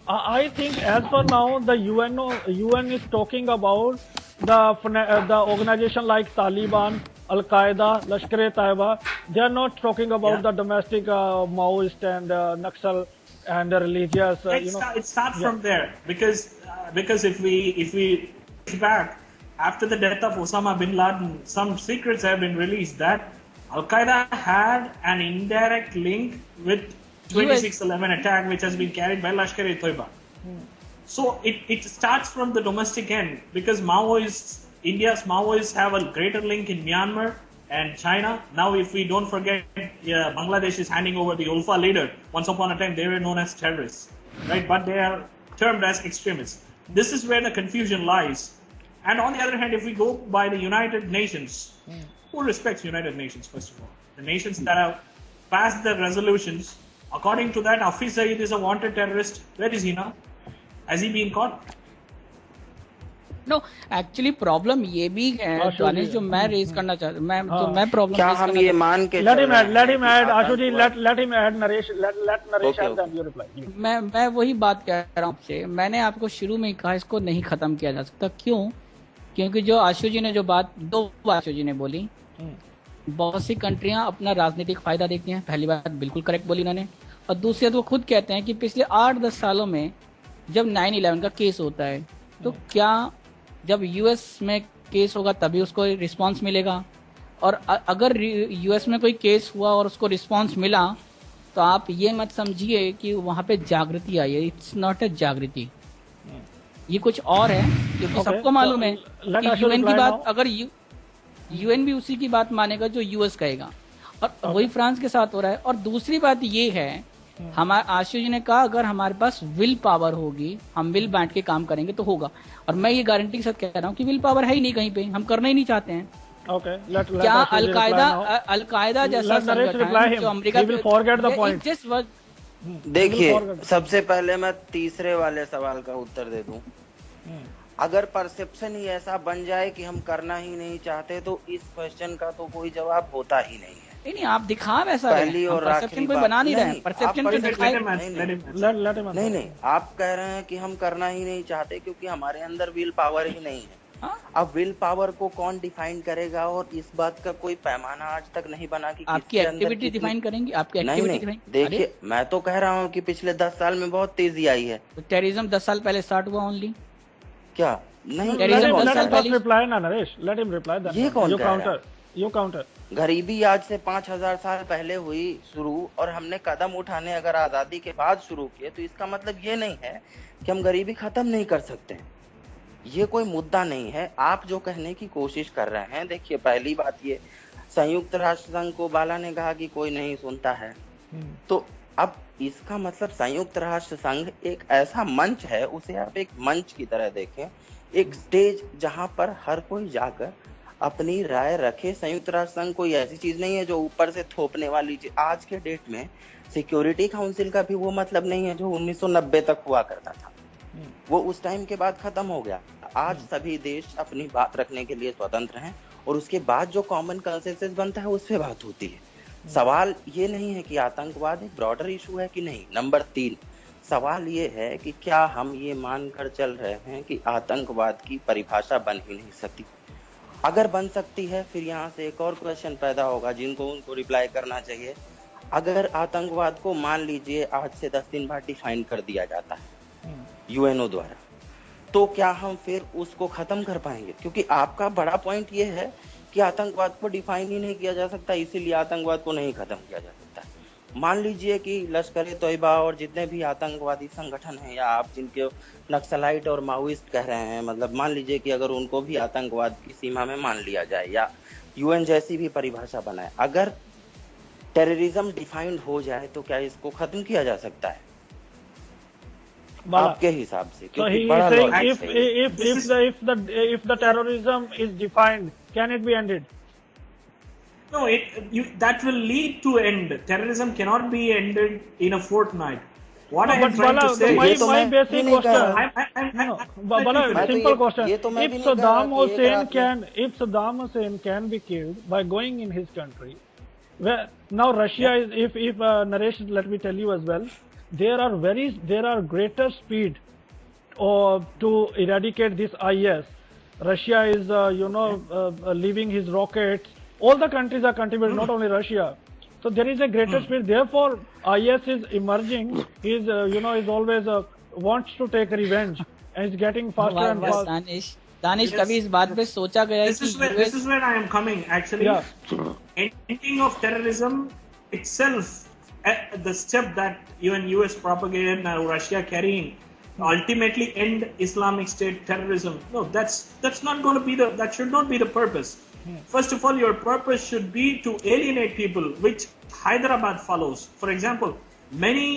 I think as for now the UN is talking about the organization like Taliban, Al Qaeda, Lashkar-e-Taiba. They are not talking about the domestic Maoist and Naxal and the religious. It starts from there, because if we back after the death of Osama bin Laden, some secrets have been released that Al Qaeda had an indirect link with 26/11 attack, which has been carried by Lashkar-e-Taiba. So it starts from the domestic end, because India's Maoists have a greater link in Myanmar and China. Now, if we don't forget, Bangladesh is handing over the Ulfa leader. Once upon a time, they were known as terrorists, right? But they are termed as extremists. This is where the confusion lies. And on the other hand, if we go by the United Nations, who respects United Nations, first of all? The nations that have passed the resolutions, according to that, Hafiz Saeed is a wanted terrorist. Where is he now? Has he been caught? No, actually problem ये भी है दानिश, जो मैं raise करना चाहता मैं problem क्या हम ये मान के let him add Ashu ji, let him add Naresh, let Naresh add, then you reply. मैं वही बात कह रहा हूँ आपसे। मैंने आपको शुरू में कहा इसको नहीं खत्म किया जा सकता। क्यों? क्योंकि जो आशु जी ने जो बात आशु जी ने बोली, बहुत सी कंट्रियां अपना राजनीतिक फायदा देखती हैं। पहली बात बिल्कुल करेक्ट बोली उन्होंने, और दूसरी बात वो खुद कहते हैं कि पिछले 8-10 सालों में जब 9/11 का केस होता है तो क्या जब यूएस में केस होगा तभी उसको रिस्पांस मिलेगा, और अगर यूएस में कोई केस हुआ और उसको रिस्पांस मिला तो आप ये मत समझिए कि वहां पे जागृति आई है। इट्स नॉट ए जागृति, ये कुछ और है, क्योंकि सबको मालूम है कि यूएन की बात अगर यूएन भी उसी की बात मानेगा जो यूएस कहेगा, और वही फ्रांस के साथ हो रहा है। और दूसरी बात ये है, हमारे आशीष जी ने कहा अगर हमारे पास विल पावर होगी, हम विल बांट के काम करेंगे तो होगा, और मैं ये गारंटी के साथ कह रहा हूँ कि विल पावर है ही नहीं कहीं पे, हम करना ही नहीं चाहते हैं। क्या अलकायदा जैसा संगठन जो अमेरिका देखिए, सबसे पहले मैं तीसरे वाले सवाल का उत्तर दे दूं। अगर परसेप्शन ही ऐसा बन जाए कि हम करना ही नहीं चाहते तो इस क्वेश्चन का तो कोई जवाब होता ही नहीं है। नहीं, आप दिखा वैसा पहली और परसेप्शन कोई बना नहीं रहे, परसेप्शन को दिखाए नहीं, आप कह रहे हैं कि हम करना ही नहीं चाहते क्योंकि हमारे अंदर विल पावर ही नहीं है। अब विल पावर को कौन डिफाइन करेगा, और इस बात का कोई पैमाना आज तक नहीं बना कि आपकी एक्टिविटी डिफाइन करेंगे, आपकी एक्टिविटी देखिए, मैं तो कह रहा हूँ कि पिछले 10 साल में बहुत तेजी आई है। तो टेररिज्म 10 साल पहले स्टार्ट हुआ ओनली क्या? नहीं, ये कौन काउंटर? गरीबी आज से 5000 साल पहले हुई शुरू, और हमने कदम उठाने अगर आजादी के बाद शुरू किए तो इसका मतलब ये नहीं है कि हम गरीबी खत्म नहीं कर सकते। ये कोई मुद्दा नहीं है आप जो कहने की कोशिश कर रहे हैं। देखिए, पहली बात ये, संयुक्त राष्ट्र संघ को बाला ने कहा कि कोई नहीं सुनता है, तो अब इसका मतलब संयुक्त राष्ट्र संघ एक ऐसा मंच है, उसे आप एक मंच की तरह देखें, एक स्टेज जहां पर हर कोई जाकर अपनी राय रखे। संयुक्त राष्ट्र संघ कोई ऐसी चीज नहीं है जो ऊपर से थोपने वाली चीज। आज के डेट में सिक्योरिटी काउंसिल का भी वो मतलब नहीं है जो 1990 तक हुआ करता था, वो उस टाइम के बाद खत्म हो गया। आज सभी देश अपनी बात रखने के लिए स्वतंत्र हैं, और उसके बाद जो कॉमन कंसेंसस बनता है उस पे बात होती है। सवाल ये नहीं है कि आतंकवाद एक ब्रॉडर इशू है कि नहीं। नंबर 3, सवाल ये है कि क्या हम ये मानकर चल रहे हैं कि आतंकवाद की परिभाषा बन ही नहीं सकती। अगर बन सकती है, फिर यहाँ से एक और क्वेश्चन पैदा होगा जिनको उनको रिप्लाई करना चाहिए। अगर आतंकवाद को मान लीजिए आज से 10 दिन बाद डिफाइन कर दिया जाता है यूएनओ द्वारा, तो क्या हम फिर उसको खत्म कर पाएंगे? क्योंकि आपका बड़ा पॉइंट ये है कि आतंकवाद को डिफाइन ही नहीं किया जा सकता, इसीलिए आतंकवाद को नहीं खत्म किया जा सकता। मान लीजिए कि लश्कर-ए-तोयबा और जितने भी आतंकवादी संगठन हैं, या आप जिनके नक्सलाइट और माओइस्ट कह रहे हैं, मतलब मान लीजिए कि अगर उनको भी आतंकवाद की सीमा में मान लिया जाए, या यूएन जैसी भी परिभाषा बनाए, अगर टेररिज्म डिफाइंड हो जाए तो क्या इसको खत्म किया जा सकता है आपके हिसाब से? क्योंकि if the terrorism is defined, can it be ended? No, that will lead to end. Terrorism cannot be ended in a fortnight. What I am trying to say is my basic question. Bala, simple question. If Saddam Hussein can be killed by going in his country, now Russia is, if Naresh, let me tell you as well, there are greater speed to eradicate this IS. Russia is leaving his rockets. All the countries are contributing, not only Russia. So there is a greater speed. Therefore, IS is emerging. Is always wants to take revenge and is getting faster and faster. Danish, कभी इस बात पे सोचा गया है कि this is where I am coming actually. Ending of terrorism itself, the step that even US propaganda and Russia carrying, ultimately end Islamic State terrorism. No, that's not going to be that should not be the purpose. First of all, your purpose should be to alienate people, which Hyderabad follows. For example, many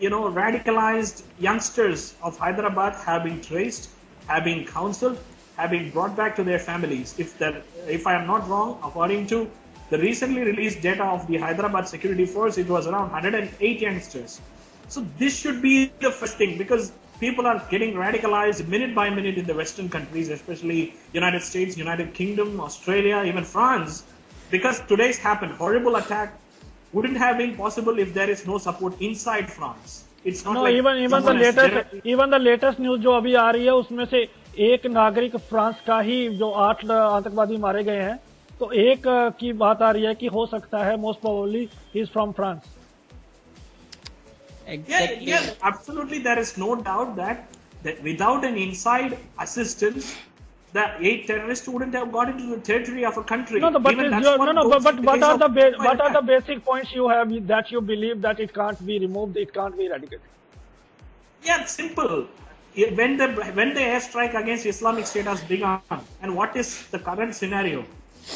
radicalized youngsters of Hyderabad have been traced, have been counseled, have been brought back to their families. If I am not wrong, according to the recently released data of the Hyderabad Security Force, it was around 108 youngsters. So this should be the first thing, because people are getting radicalized minute by minute in the Western countries, especially United States, United Kingdom, Australia, even France, because today's happened. Horrible attack wouldn't have been possible if there is no support inside France. It's not like even the latest news जो अभी आ रही है, उसमें से एक नागरिक France का ही, जो 8 आतंकवादी मारे गए हैं, तो एक की बात आ रही है कि हो सकता है most probably he is from France. Exactly. Yeah, absolutely. There is no doubt that without an inside assistance, the 8 terrorists wouldn't have got into the territory of a country. No, but Even is that's your, what no, no, goes but in the what case are of what are the attack. basic points you have that you believe that it can't be removed, it can't be eradicated? Yeah, it's simple. When the airstrike against Islamic State has begun, and what is the current scenario?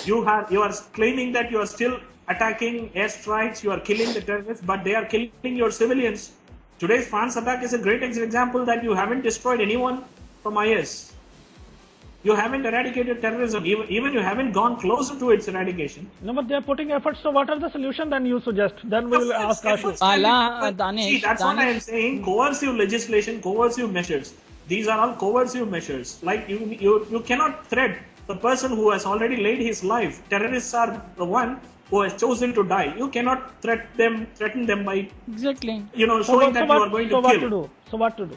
You are claiming that you are still attacking airstrikes, you are killing the terrorists, but they are killing your civilians. Today's France attack is a great example that you haven't destroyed anyone from IS. You haven't eradicated terrorism. Even you haven't gone closer to its eradication. No, but they are putting efforts. So what are the solution then you suggest? Then we will ask Ashu. See, that's what I am saying. Coercive legislation, coercive measures. These are all coercive measures. Like you cannot threat the person who has already laid his life. Terrorists are the one who has chosen to die. You cannot threaten them by Exactly. showing that you are going to kill. So what to do?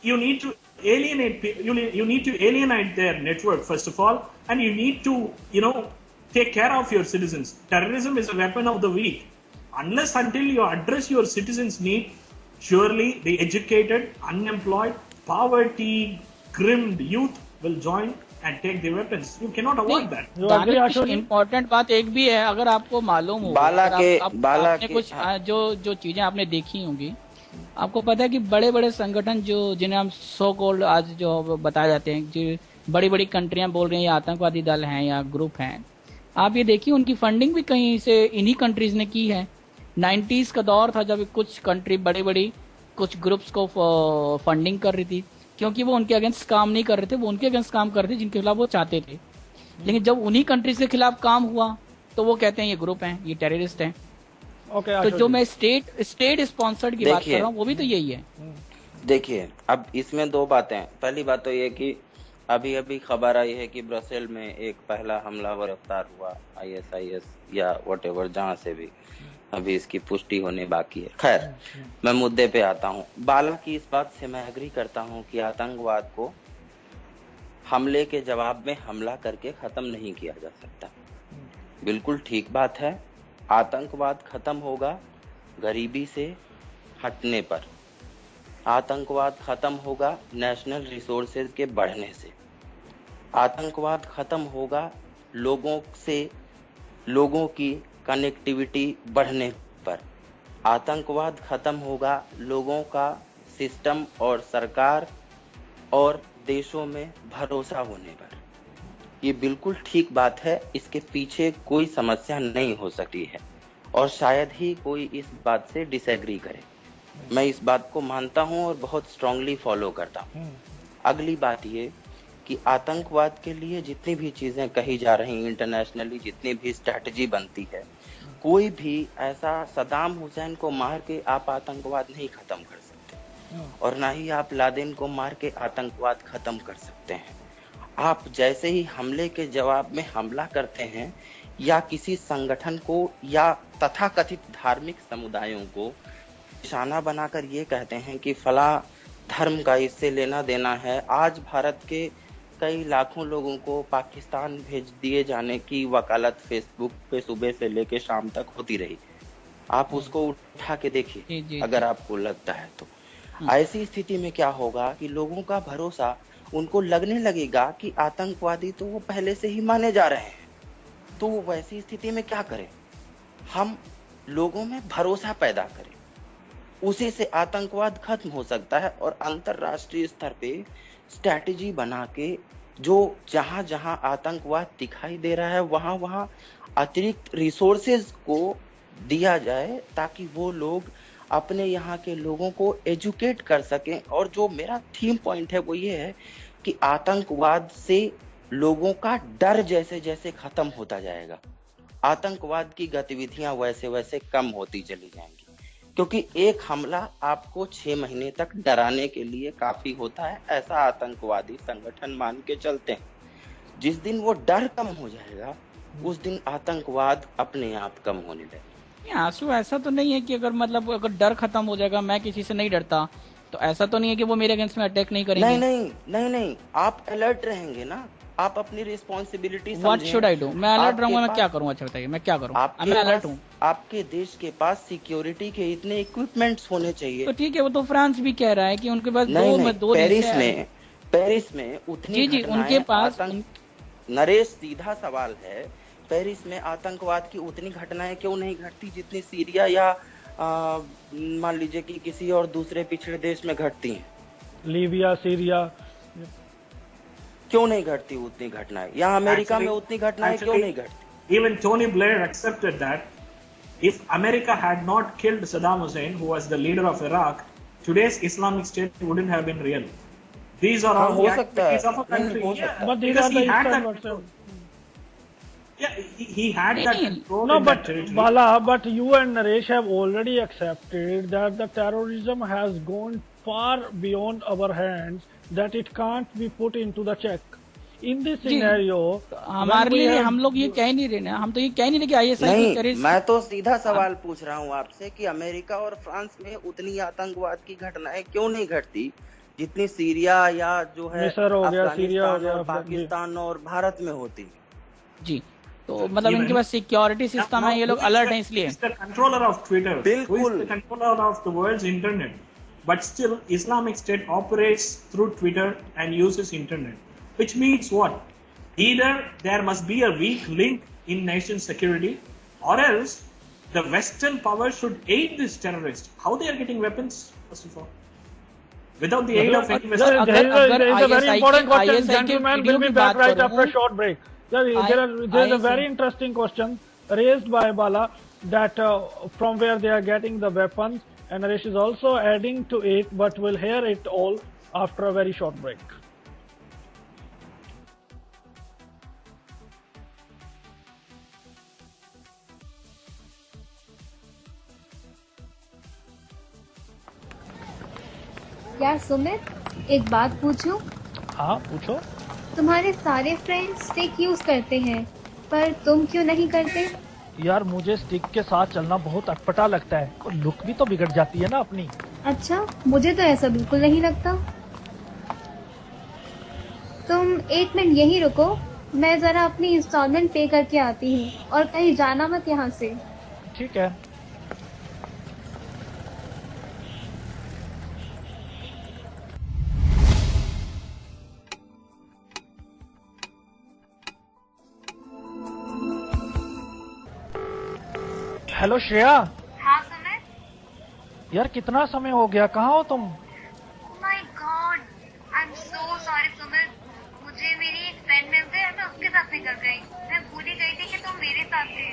You need to alienate. You need to alienate their network first of all, and you need to take care of your citizens. Terrorism is a weapon of the weak. Unless until you address your citizens' need, surely the educated, unemployed, poverty, grimmed youth will join and take the weapons. You cannot avoid that. Important बात एक भी है, अगर आपको मालूम हो, आपने कुछ जो चीजें आपने देखी होंगी, आपको पता है कि बड़े बड़े संगठन जिन्हें हम सो कॉल्ड आज जो बताए जाते हैं, जो बड़ी बड़ी कंट्रियां बोल रही हैं या आतंकवादी दल हैं या ग्रुप हैं, आप ये देखिए उनकी फंडिंग भी कहीं से इन्हीं कंट्रीज ने की है। 90s का दौर था जब कुछ कंट्री बड़ी कुछ ग्रुप्स को फंडिंग कर रही थी, क्योंकि वो उनके अगेंस्ट काम नहीं कर रहे थे, वो उनके अगेंस्ट काम कर रहे थे जिनके खिलाफ वो चाहते थे। लेकिन जब उन्हीं कंट्रीज के खिलाफ काम हुआ तो वो कहते हैं ये ग्रुप हैं, ये टेररिस्ट हैं। तो जो मैं स्टेट स्पॉन्सर्ड की बात कर रहा हूँ वो भी तो यही है। देखिए, अब इसमें दो बातें हैं। पहली बात तो ये कि अभी खबर आई है कि ब्रसेल में एक पहला हमलावर गिरफ्तार हुआ, ISIS या व्हाटएवर, जहां से भी अभी इसकी पुष्टि होने बाकी है। खैर, मैं मुद्दे पे आता हूँ। बाला की इस बात से मैं एग्री करता हूँ कि आतंकवाद को हमले के जवाब में हमला करके खत्म नहीं किया जा सकता। बिल्कुल ठीक बात है। आतंकवाद खत्म होगा गरीबी से हटने पर, आतंकवाद खत्म होगा नेशनल रिसोर्सेज के बढ़ने से, आतंकवाद खत्म होगा लोगों की कनेक्टिविटी बढ़ने पर, आतंकवाद खत्म होगा लोगों का सिस्टम और सरकार और देशों में भरोसा होने पर। ये बिल्कुल ठीक बात है, इसके पीछे कोई समस्या नहीं हो सकती है और शायद ही कोई इस बात से डिसएग्री करे। मैं इस बात को मानता हूं और बहुत स्ट्रांगली फॉलो करता हूं। अगली बात ये कि आतंकवाद के लिए जितनी भी चीजें कही जा रही इंटरनेशनली, जितनी भी स्ट्रैटेजी बनती है, कोई भी ऐसा सदाम हुसैन को मार के आप आतंकवाद नहीं खत्म कर सकते और ना ही आप लादेन को मार के आतंकवाद खत्म कर सकते हैं। आप जैसे ही हमले के जवाब में हमला करते हैं या किसी संगठन को या तथाकथित धार्मिक समुदायों को निशाना बनाकर ये कहते हैं कि फला धर्म का इससे लेना देना है। आज भारत के कई लाखों लोगों को पाकिस्तान भेज दिए जाने की वकालत फेसबुक पे सुबह से लेके शाम तक होती रही। आप उसको उठा के देखिए अगर आपको लगता है तो। ऐसी स्थिति में क्या होगा कि लोगों का भरोसा, उनको लगने लगेगा कि आतंकवादी तो वो पहले से ही माने जा रहे हैं। तो वैसी स्थिति में क्या करें? हम लोगों में भरोसा पैदा करें, उसी से आतंकवाद खत्म हो सकता है। और अंतरराष्ट्रीय स्तर पे स्ट्रैटेजी बना के जो जहां जहां आतंकवाद दिखाई दे रहा है वहां अतिरिक्त रिसोर्सेज को दिया जाए ताकि वो लोग अपने यहाँ के लोगों को एजुकेट कर सकें। और जो मेरा थीम पॉइंट है वो ये है कि आतंकवाद से लोगों का डर जैसे जैसे खत्म होता जाएगा, आतंकवाद की गतिविधियां वैसे वैसे कम होती चली जाएंगी। क्योंकि एक हमला आपको 6 महीने तक डराने के लिए काफी होता है, ऐसा आतंकवादी संगठन मान के चलते हैं। जिस दिन वो डर कम हो जाएगा उस दिन आतंकवाद अपने आप कम होने लगेगा। आंसू, ऐसा तो नहीं है कि अगर डर खत्म हो जाएगा, मैं किसी से नहीं डरता, तो ऐसा तो नहीं है कि वो मेरे अगेंस्ट में अटैक नहीं करेंगे। नहीं, आप अलर्ट रहेंगे ना। आप अपनी responsibility what should I do? मैं अलर्ट रहूंगा, मैं क्या करूँ? अच्छा बताइए, मैं क्या करूँ? मैं अलर्ट हूँ। आपके देश के पास सिक्योरिटी के इतने इक्विपमेंट्स होने चाहिए। तो ठीक है, वो तो फ्रांस भी कह रहा है कि उनके पास दो पेरिस में उतनी जी उनके पास नरेश, सीधा सवाल है, पेरिस में आतंकवाद की उतनी घटनाएं क्यों नहीं घटती जितनी सीरिया या मान लीजिए कि किसी और दूसरे पिछड़े देश में घटती हैं? लीबिया, सीरिया, क्यों नहीं घटती उतनी घटनाएं? यहाँ अमेरिका में उतनी घटनाएं क्यों नहीं घटती? Even Tony Blair accepted that if America had not killed Saddam Hussein, who was the leader of Iraq, today's Islamic State wouldn't have been real. These are all the activities of a country. But these are the eastern. Yeah, he had that control. No, but Bala, but you and Naresh have already accepted that the terrorism has gone far beyond our hands, that it can't be put into the check. In this scenario, हमारे लिए हम लोग ये कह नहीं रहे ना, हम तो ये कह नहीं रहे कि ISI नहीं, मैं तो सीधा सवाल पूछ रहा हूँ आपसे कि अमेरिका और फ्रांस में उतनी आतंकवाद की घटनाएं क्यों नहीं घटती जितनी सीरिया या जो है अफगानिस्तान और पाकिस्तान और भारत में होती? जी, तो मतलब इनके पास सिक्योरिटी सिस्टम है, ये लोग अलर्ट हैं इसलिए। कंट्रोलर ऑफ ट्विटर, बिल्कुल controller of the world's internet, but still Islamic State operates through Twitter and uses internet, which means what? Either there must be a weak link in nation security, or else the Western powers should aid this terrorist. How they are getting weapons, first of all? Without the aid of any Western. There is a very important question, gentlemen. We'll be back right after a short break. There is a very interesting question raised by Bala, that from where they are getting the weapons, and Naresh is also adding to it, but we'll hear it all after a very short break. यार सुमित, एक बात पूछूं? हाँ पूछो। तुम्हारे सारे friends stick use करते हैं, पर तुम क्यों नहीं करते? यार मुझे स्टिक के साथ चलना बहुत अटपटा लगता है, और लुक भी तो बिगड़ जाती है ना अपनी। अच्छा, मुझे तो ऐसा बिल्कुल नहीं लगता। तुम एक मिनट यहीं रुको, मैं जरा अपनी इंस्टॉलमेंट पे करके आती हूँ, और कहीं जाना मत यहाँ से। ठीक है। हेलो श्रेया। हाँ सुमित। यार कितना समय हो गया, कहाँ हो तुम? My God, I am so sorry Sumit. मुझे मेरी एक फ्रेंड मिल गई और मैं उसके साथ निकल गई। मैं भूल ही गई थी कि तुम मेरे साथ थे।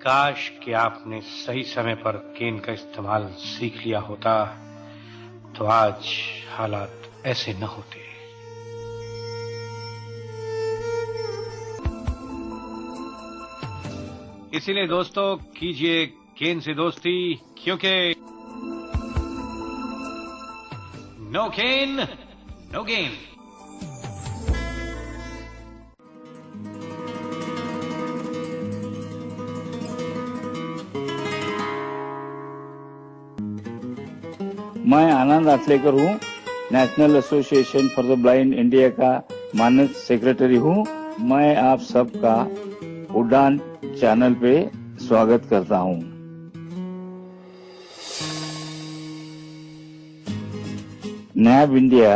काश कि आपने सही समय पर केन का इस्तेमाल सीख लिया होता, तो आज हालात ऐसे न होते। इसीलिए दोस्तों कीजिए केन से दोस्ती, क्योंकि नो केन नो गेन। मैं आनंद आचलेकर हूँ, national association for the blind India का मानद सेक्रेटरी हूँ। मैं आप सबका उड़ान चैनल पे स्वागत करता हूँ। नैब इंडिया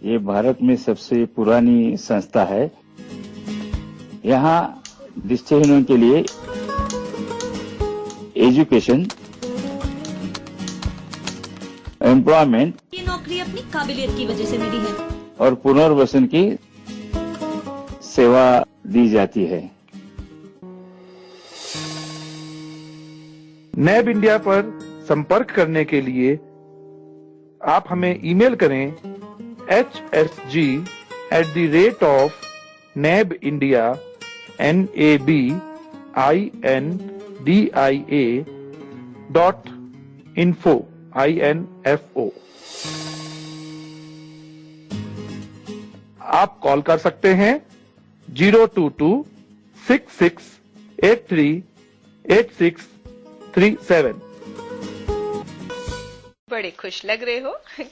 ये भारत में सबसे पुरानी संस्था है। यहाँ दृष्टिहीनों के लिए एजुकेशन, एम्प्लॉयमेंट, ये नौकरी अपनी काबिलियत की वजह से मिली है, और पुनर्वसन की सेवा दी जाती है। नैब इंडिया पर संपर्क करने के लिए आप हमें ईमेल करें hsg@nabindia.info। आप कॉल कर सकते हैं 02266838637। बड़े खुश लग रहे हो।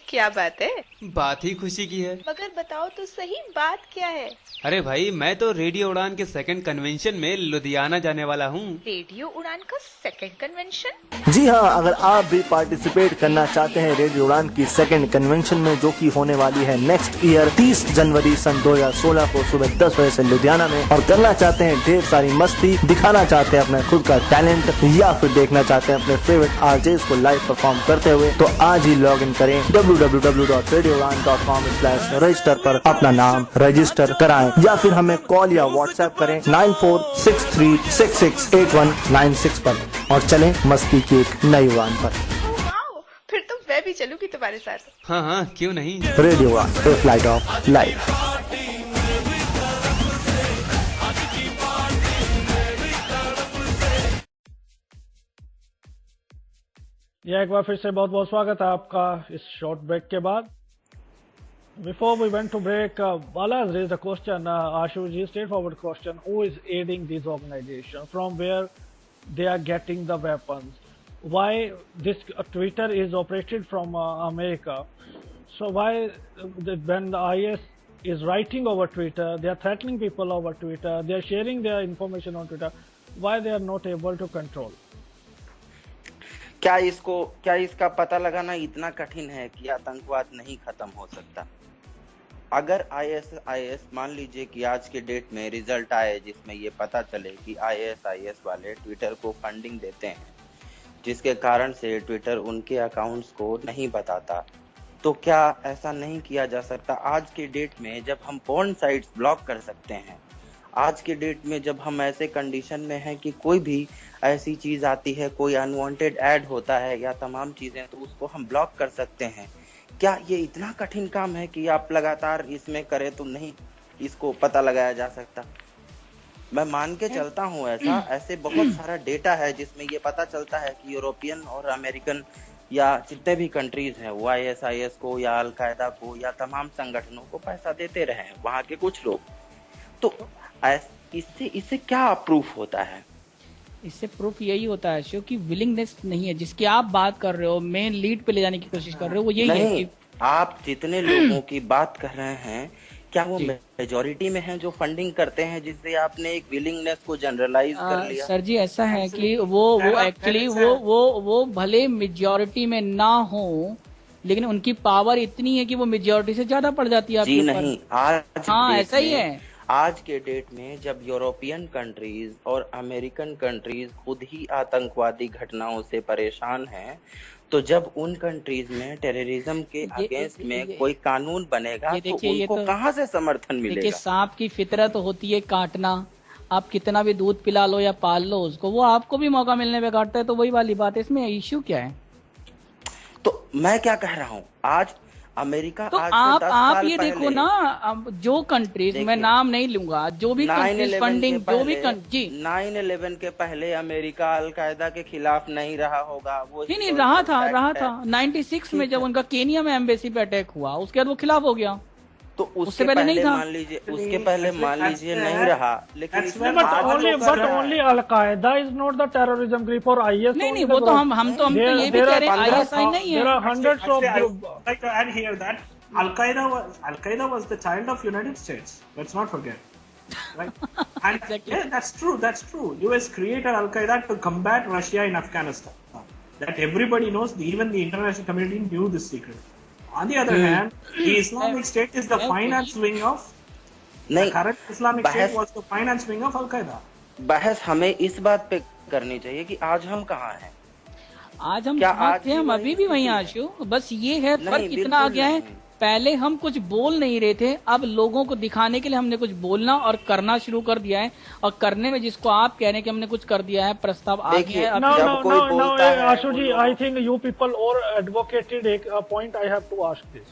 क्या बात है? बात ही खुशी की है। मगर बताओ तो सही, बात क्या है? अरे भाई, मैं तो रेडियो उड़ान के सेकंड कन्वेंशन में लुधियाना जाने वाला हूँ। रेडियो उड़ान का सेकंड कन्वेंशन? जी हाँ, अगर आप भी पार्टिसिपेट करना चाहते हैं रेडियो उड़ान की सेकंड कन्वेंशन में, जो कि होने वाली है नेक्स्ट ईयर 30 जनवरी सन 2016 को सुबह 10 बजे से लुधियाना में, और करना चाहते हैं ढेर सारी मस्ती, दिखाना चाहते हैं अपना खुद का टैलेंट, या फिर देखना चाहते हैं अपने फेवरेट आरजेस को लाइव परफॉर्म करते हुए, तो आज ही लॉग इन करें www.radioudan.com/register पर अपना नाम रजिस्टर कराएं, या फिर हमें कॉल या व्हाट्सएप करें 9463668196 पर, और चलें मस्ती की एक नई उड़ान पर। फिर तो मैं भी चलूंगी तुम्हारे साथ। हाँ हाँ, क्यों नहीं। रेडियो उड़ान, ए फ्लाइट ऑफ लाइफ। यह एक बार फिर से बहुत बहुत स्वागत है आपका इस शॉर्ट ब्रेक के बाद। Before we went to break, Bala has raised a question, Ashuji, straightforward question: who is aiding these organizations? From where they are getting the weapons? Why this Twitter is operated from America? So why when the IS is writing over Twitter, they are threatening people over Twitter, they are sharing their information on Twitter? Why they are not able to control? क्या इसका पता लगाना इतना कठिन है कि आतंकवाद नहीं खत्म हो सकता? अगर IS मान लीजिए कि आज के डेट में रिजल्ट आए जिसमें ये पता चले कि IS वाले ट्विटर को फंडिंग देते हैं, जिसके कारण से ट्विटर उनके अकाउंट्स को नहीं बताता, तो क्या ऐसा नहीं किया जा सकता? आज के डेट में जब हम पोर्न साइट्स ब्लॉक कर सकते हैं, आज के डेट में जब हम ऐसे कंडीशन में हैं कि कोई भी ऐसी चीज आती है, कोई अनवांटेड ऐड होता है या तमाम चीजें, तो उसको हम ब्लॉक कर सकते हैं। क्या ये इतना कठिन काम है कि आप लगातार इसमें करें तो नहीं इसको पता लगाया जा सकता? मैं मान के चलता हूँ ऐसे बहुत सारा डेटा है जिसमें ये पता चलता है कि यूरोपियन और अमेरिकन या जितने भी कंट्रीज हैं वो IS को या अलकायदा को या तमाम संगठनों को पैसा देते रहे हैं, वहाँ के कुछ लोग। तो इससे क्या प्रूफ होता है? इससे प्रूफ यही होता है शो कि विलिंगनेस नहीं है, जिसकी आप बात कर रहे हो, मेन लीड पे ले जाने की कोशिश कर रहे हो, वो यही है कि आप जितने लोगों की बात कर रहे हैं, क्या वो मेजॉरिटी में हैं जो फंडिंग करते हैं, जिससे आपने एक विलिंगनेस को जनरलाइज कर लिया? सर जी, ऐसा है कि वो एक्चुअली वो भले मेजॉरिटी में ना हो, लेकिन उनकी पावर इतनी है कि वो मेजॉरिटी से ज्यादा पड़ जाती है आपके ऊपर। जी नहीं, आज हाँ ऐसा ही है। आज के डेट में जब यूरोपियन कंट्रीज और अमेरिकन कंट्रीज खुद ही आतंकवादी घटनाओं से परेशान हैं, तो जब उन कंट्रीज में टेररिज्म के अगेंस्ट में कोई कानून बनेगा तो उनको कहाँ से समर्थन मिलेगा? सांप की फितरत होती है काटना। आप कितना भी दूध पिला लो या पाल लो उसको, वो आपको भी मौका मिलने पे काटता है। तो वही वाली बात है, इसमें इश्यू क्या है? तो मैं क्या कह रहा हूँ, आज अमेरिका, तो आप ये देखो ना, अब जो कंट्रीज, मैं नाम नहीं लूंगा, जो भी कंट्रीज फंडिंग, जो भी जी 9/11 के पहले अमेरिका अलकायदा के खिलाफ नहीं रहा होगा? वो नहीं रहा था 96 में जब उनका केनिया में एम्बेसी पे अटैक हुआ, उसके बाद वो खिलाफ हो गया। तो उससे पहले नहीं था, मान लीजिए नहीं रहा, लेकिन only Al-Qaeda is not the terrorism group or IS. नहीं, वो तो हम तो ये भी कह रहे हैं ISI नहीं है। There are hundreds of like to add here that Al-Qaeda was the child of United States. Let's not forget. Right? And exactly. Yeah, that's true. US created Al-Qaeda to combat Russia in Afghanistan. That everybody knows, even the international community knew this secret. On the other hand, the Islamic State is the finance wing of the current Islamic State was the finance wing of Al-Qaeda. बहस हमें इस बात पे करनी चाहिए कि आज हम कहाँ हैं? आज हम अभी भी वहीं आशु, बस ये है फर्क कितना आ गया है। पहले हम कुछ बोल नहीं रहे थे, अब लोगों को दिखाने के लिए हमने कुछ बोलना और करना शुरू कर दिया है, और करने में जिसको आप कह रहे हैं कि हमने कुछ कर दिया है, प्रस्ताव आ गया है। No, Ashu ji, I think you people all advocated a point. I have to ask this.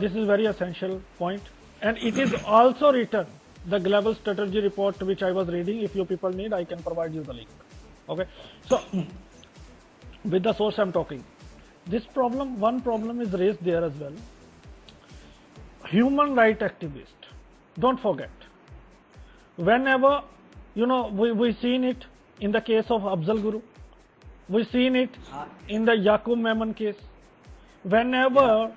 This is very essential point, and it is also written, the global strategy report which I was reading. If you people need, I can provide you the link. Okay, so with the source I'm talking. This problem, one problem is raised there as well. Human rights activists, don't forget, whenever, we've seen it in the case of Afzal Guru. We've seen it in the Yaqub Memon case. Whenever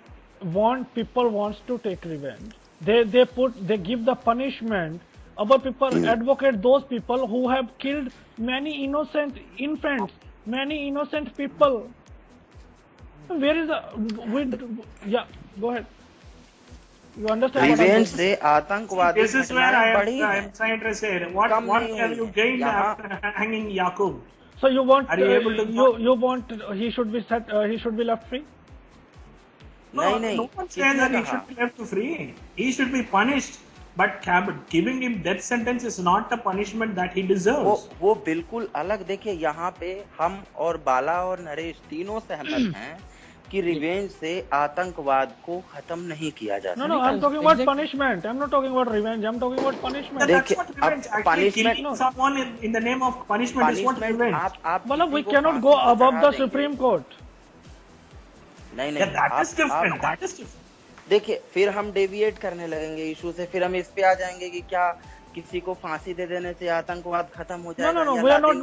people wants to take revenge, they give the punishment. Our people advocate those people who have killed many innocent infants, many innocent people. Where is yeah, go ahead. You understand? Revenge से आतंकवादी This is where I am trying to say. What have you gained after hanging Yaqub? So you want? Are you able to? You want he should be set? He should be left free? No one says that he should be left free. He should be punished. But giving him death sentence is not the punishment that he deserves. वो बिल्कुल अलग. देखिए यहाँ पे हम और बाला और नरेश तीनों सहमत हैं कि रिवेंज से आतंकवाद को खत्म नहीं किया जा सकता. No, I'm talking about punishment. I'm not talking about revenge. I'm talking about punishment. That's what revenge. Actually, killing someone in the name of punishment is what revenge. Well, we cannot go above the Supreme Court. नहीं, that is different. That is different. देखिए फिर हम deviate करने लगेंगे issue से. फिर हम इस पे आ जाएंगे कि क्या किसी को फांसी दे देने से आतंकवाद खत्म हो जाएगा. No, we are not.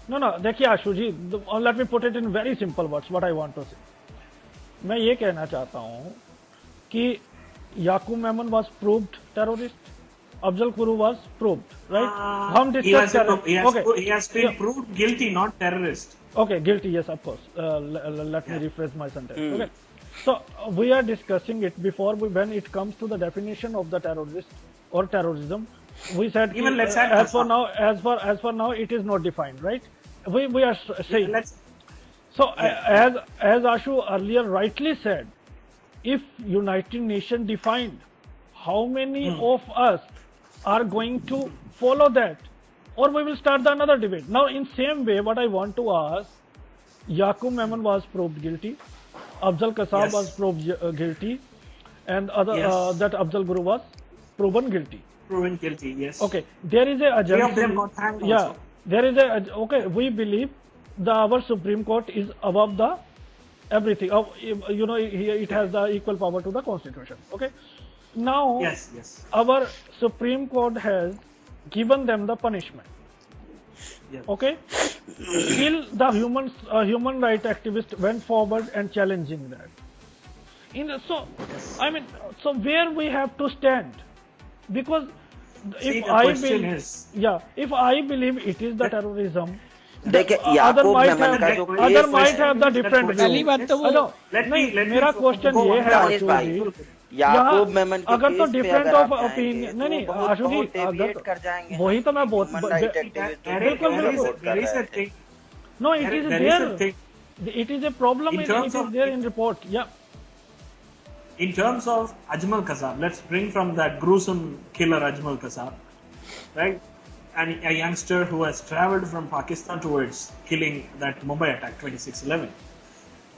No. देखिए आशु जी, let me put it in very simple words. What I want to say. मैं ये कहना चाहता हूँ कि याकूब Memon was proved terrorist. Afzal Guru was proved, right? हम discuss कर रहे हैं. Okay. He has been proved guilty, not terrorist. Okay, guilty. Yes, of course. Let me rephrase my sentence. Okay. So we are discussing it before when it comes to the definition of the terrorist or terrorism. We said even let's as for now it is not defined, right? We are saying. So as Ashu earlier rightly said, if United Nations defined, how many of us are going to follow that, or we will start another debate. Now in same way, what I want to ask, Yaqub Memon was proved guilty. Afzal Kasab was proved guilty, and that Afzal Guru was proven guilty. Proven guilty, yes. Okay, there is a Three of them got hanged also. There is okay. We believe our Supreme Court is above the everything. It has the equal power to the Constitution. Okay. Now, yes. Our Supreme Court has given them the punishment. Yes. Okay. Still, the human rights activist went forward and challenging that. So where we have to stand? Because if I believe it is the terrorism, other might have the different view. मेरा question ये है आशु जी, याकूब मेमन के अगर तो case पे different अगर of आप opinion जाएंगे नहीं तो आशु जी, डेविएट कर जाएंगे. वही तो मैं No, it is there. It is a problem. It is there in report. Yeah. In terms of Ajmal Kasab, let's bring from that gruesome killer Ajmal Kasab, right? And a youngster who has traveled from Pakistan towards killing that Mumbai attack 26/11.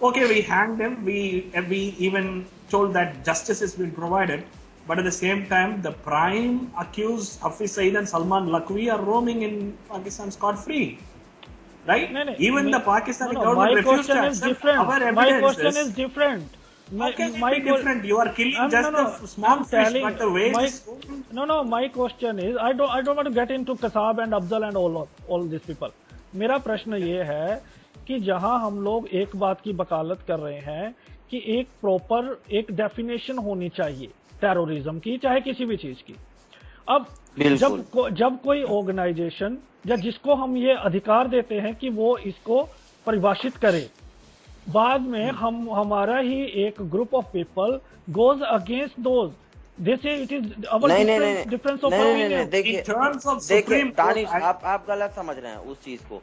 Okay, we hanged him. We even told that justice has been provided, but at the same time, the prime accused Hafiz Saeed and Salman Lakwi are roaming in Pakistan scot-free. Right? Even the Pakistani government refused to accept our evidences. My question is different. Different. You are killing just the small fish, but the way No. My question is, I don't want to get into Kasab and Afzal and all these people. मेरा प्रश्न ये है कि जहां हम लोग एक बात की वकालत कर रहे हैं कि एक प्रॉपर एक डेफिनेशन होनी चाहिए टेररिज्म की, चाहे किसी भी चीज की. अब जब कोई ऑर्गेनाइजेशन या जिसको हम ये अधिकार देते हैं कि वो इसको परिभाषित करे, बाद में हमारा ही एक group of people goes against those, they say it is difference of opinion. देखिए दानिश, आप गलत समझ रहे हैं उस चीज को.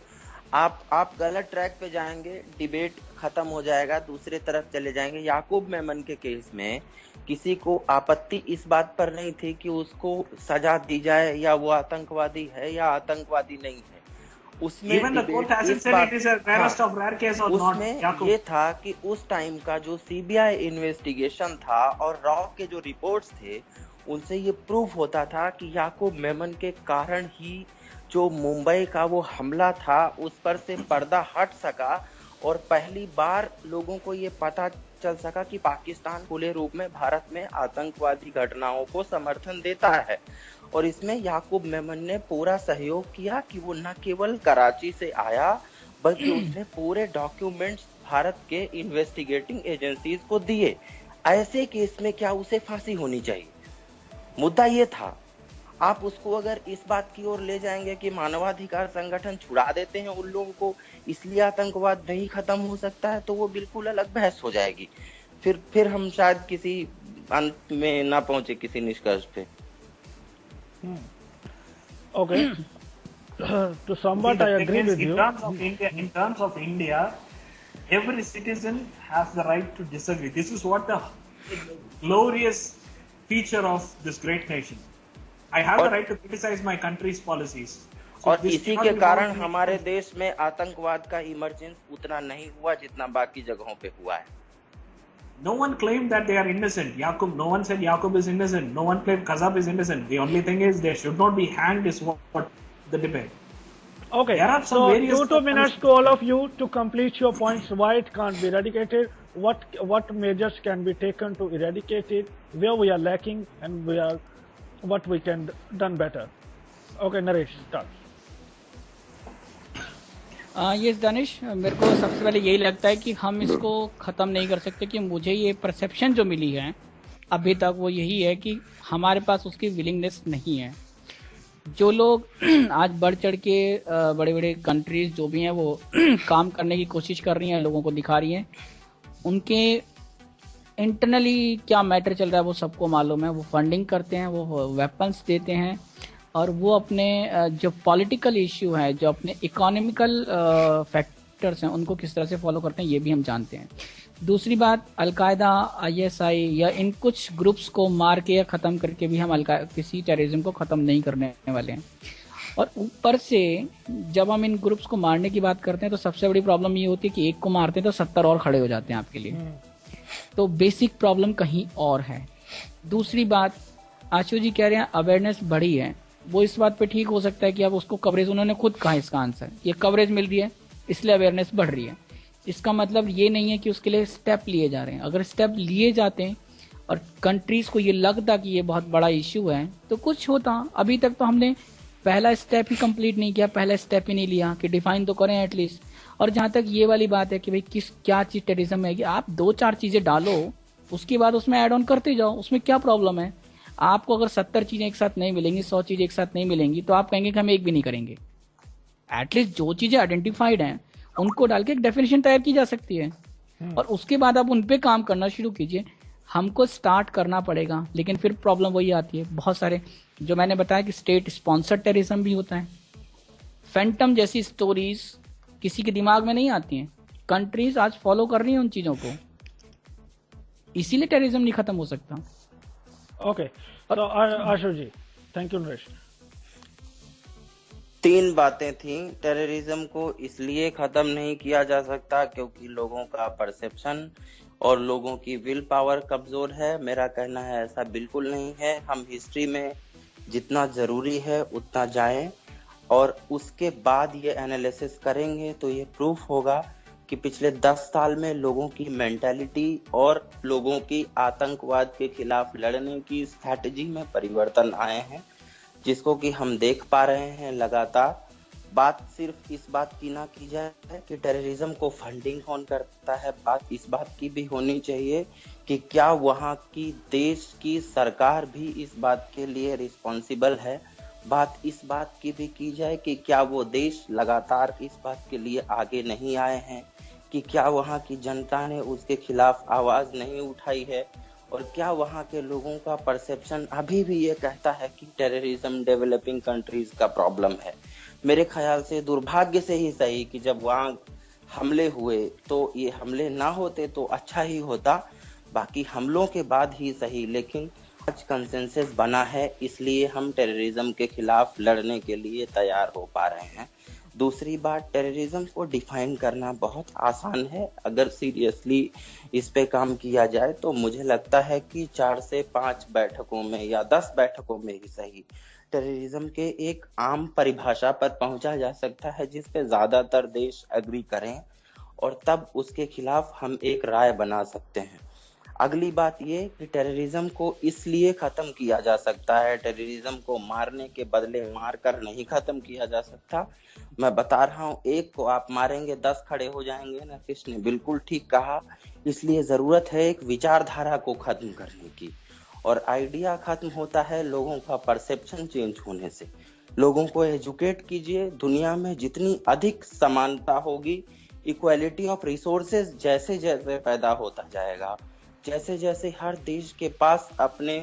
आप गलत ट्रैक पे जाएंगे, डिबेट खत्म हो जाएगा, दूसरे तरफ चले जाएंगे. याकूब मेमन के केस में किसी को आपत्ति इस बात पर नहीं थी कि उसको सजा दी जाए या वो आतंकवादी है या आतंकवादी नहीं है. उसमें ये था कि उस टाइम का जो सीबीआई इन्वेस्टिगेशन था और रॉ के जो रिपोर्ट्स थे, उनसे ये प्रूफ होता था कि याकूब मेमन के कारण ही जो मुंबई का वो हमला था उस पर से पर्दा हट सका और पहली बार लोगों को ये पता चल सका कि पाकिस्तान खुले रूप में भारत में आतंकवादी घटनाओं को समर्थन देता है. और इसमें याकूब मेमन ने पूरा सहयोग किया कि वो न केवल कराची से आया बल्कि उसने पूरे डॉक्यूमेंट्स भारत के इन्वेस्टिगेटिंग एजेंसीज को दिए। ऐसे केस में क्या उसे फांसी होनी चाहिए? मुद्दा ये था। आप उसको अगर इस बात की ओर ले जाएंगे कि मानवाधिकार संगठन छुड़ा देते हैं उन लोगों को, इसलिए आतंकवाद नहीं खत्म हो सकता है, तो वो बिल्कुल अलग बहस हो जाएगी। फिर हम शायद किसी अंत में ना पहुंचे, किसी निष्कर्ष पे। Okay. To somewhat I agree with you. In terms of India, every citizen has the right to disagree. This is what the glorious feature of this great nation. I have the right to criticize my country's policies. और इसी के कारण हमारे देश में आतंकवाद का emergence उतना नहीं हुआ जितना बाकी जगहों पे हुआ है। No one claimed that they are innocent. No one said Yaqub is innocent. No one claimed Kazab is innocent. The only thing is they should not be hanged is what the debate. Okay, so 2 minutes to all of you to complete your points. Why it can't be eradicated? What measures can be taken to eradicate it? Where we are lacking and what we can done better. Okay, Naresh, start. Yes Danish, मेरे को सबसे पहले यही लगता है कि हम इसको ख़त्म नहीं कर सकते, कि मुझे ये परसेप्शन जो मिली है अभी तक वो यही है कि हमारे पास उसकी विलिंगनेस नहीं है। जो लोग आज बढ़ चढ़ के बड़े बड़े कंट्रीज जो भी हैं वो काम करने की कोशिश कर रही हैं, लोगों को दिखा रही हैं, उनके इंटरनली क्या मैटर चल रहा है वो सबको मालूम है। वो फंडिंग करते हैं, वो वेपन्स देते हैं, और वो अपने जो पॉलिटिकल इश्यू है, जो अपने इकोनॉमिकल फैक्टर्स हैं, उनको किस तरह से फॉलो करते हैं ये भी हम जानते हैं। दूसरी बात, अलकायदा, ISI या इन कुछ ग्रुप्स को मार के या ख़त्म करके भी हम किसी टेररिज्म को ख़त्म नहीं करने वाले हैं। और ऊपर से जब हम इन ग्रुप्स को मारने की बात करते हैं तो सबसे बड़ी प्रॉब्लम ये होती है कि एक को मारते हैं तो 70 और खड़े हो जाते हैं आपके लिए। तो बेसिक प्रॉब्लम कहीं और है। दूसरी बात, आशु जी कह रहे हैं अवेयरनेस बढ़ी है, वो इस बात पे ठीक हो सकता है कि अब उसको कवरेज, उन्होंने खुद कहा इसका आंसर, ये कवरेज मिल रही है इसलिए अवेयरनेस बढ़ रही है। इसका मतलब ये नहीं है कि उसके लिए स्टेप लिए जा रहे हैं। अगर स्टेप लिए जाते हैं और कंट्रीज को ये लगता कि ये बहुत बड़ा इश्यू है तो कुछ होता। अभी तक तो हमने पहला स्टेप ही कंप्लीट नहीं किया, पहला स्टेप ही नहीं लिया कि डिफाइन तो करें एटलीस्ट। और जहां तक ये वाली बात है कि भाई क्या चीज टेररिज्म है, कि आप 2-4 चीजें डालो, उसके बाद उसमें ऐड ऑन करते जाओ, उसमें क्या प्रॉब्लम है। आपको अगर 70 चीजें एक साथ नहीं मिलेंगी, 100 चीजें एक साथ नहीं मिलेंगी, तो आप कहेंगे कि हम एक भी नहीं करेंगे। एटलीस्ट जो चीजें आइडेंटिफाइड हैं उनको डाल के एक डेफिनेशन तैयार की जा सकती है, और उसके बाद आप उन पे काम करना शुरू कीजिए। हमको स्टार्ट करना पड़ेगा, लेकिन फिर प्रॉब्लम वही आती है। बहुत सारे जो मैंने बताया कि स्टेट स्पॉन्सर टेररिज्म भी होता है, फैंटम जैसी स्टोरीज किसी के दिमाग में नहीं आती हैं, कंट्रीज आज फॉलो कर रही हैं उन चीजों को, इसीलिए टेररिज्म नहीं खत्म हो सकता। ओके, तो आशु जी, थैंक यू नरेश। 3 बातें थी। टेररिज्म को इसलिए खत्म नहीं किया जा सकता क्योंकि लोगों का परसेप्शन और लोगों की विल पावर कमजोर है। मेरा कहना है ऐसा बिल्कुल नहीं है। हम हिस्ट्री में जितना जरूरी है उतना जाएं और उसके बाद ये एनालिसिस करेंगे तो ये प्रूफ होगा कि पिछले 10 साल में लोगों की मेंटालिटी और लोगों की आतंकवाद के खिलाफ लड़ने की स्ट्रैटेजी में परिवर्तन आए हैं, जिसको कि हम देख पा रहे हैं लगातार। बात सिर्फ इस बात की ना की जाए कि टेररिज्म को फंडिंग कौन करता है, बात इस बात की भी होनी चाहिए कि क्या वहाँ की देश की सरकार भी इस बात के लिए रिस्पॉन्सिबल है। बात इस बात की भी की जाए कि क्या वो देश लगातार इस बात के लिए आगे नहीं आए हैं, कि क्या वहाँ की जनता ने उसके खिलाफ आवाज नहीं उठाई है, और क्या वहाँ के लोगों का परसेप्शन अभी भी ये कहता है कि टेररिज्म डेवलपिंग कंट्रीज का प्रॉब्लम है। मेरे ख्याल से दुर्भाग्य से ही सही कि जब वहाँ हमले हुए तो ये हमले ना होते तो अच्छा ही होता, बाकी हमलों के बाद ही सही, लेकिन आज कंसेंसस बना है इसलिए हम टेररिज्म के खिलाफ लड़ने के लिए तैयार हो पा रहे हैं। दूसरी बात, टेररिज्म को डिफाइन करना बहुत आसान है। अगर सीरियसली इस पे काम किया जाए तो मुझे लगता है कि 4 से 5 बैठकों में या 10 बैठकों में ही सही टेररिज्म के एक आम परिभाषा पर पहुंचा जा सकता है जिस पे ज्यादातर देश एग्री करें और तब उसके खिलाफ हम एक राय बना सकते हैं। अगली बात ये कि टेररिज्म को इसलिए खत्म किया जा सकता है, टेररिज्म को मारने के बदले मार कर नहीं खत्म किया जा सकता। मैं बता रहा हूँ, एक को आप मारेंगे 10 खड़े हो जाएंगे ना, किसने बिल्कुल ठीक कहा। इसलिए जरूरत है एक विचारधारा को खत्म करने की, और आइडिया खत्म होता है लोगों का परसेप्शन चेंज होने से। लोगों को एजुकेट कीजिए, दुनिया में जितनी अधिक समानता होगी, इक्वालिटी ऑफ रिसोर्सेज जैसे जैसे पैदा होता जाएगा, जैसे जैसे हर देश के पास अपने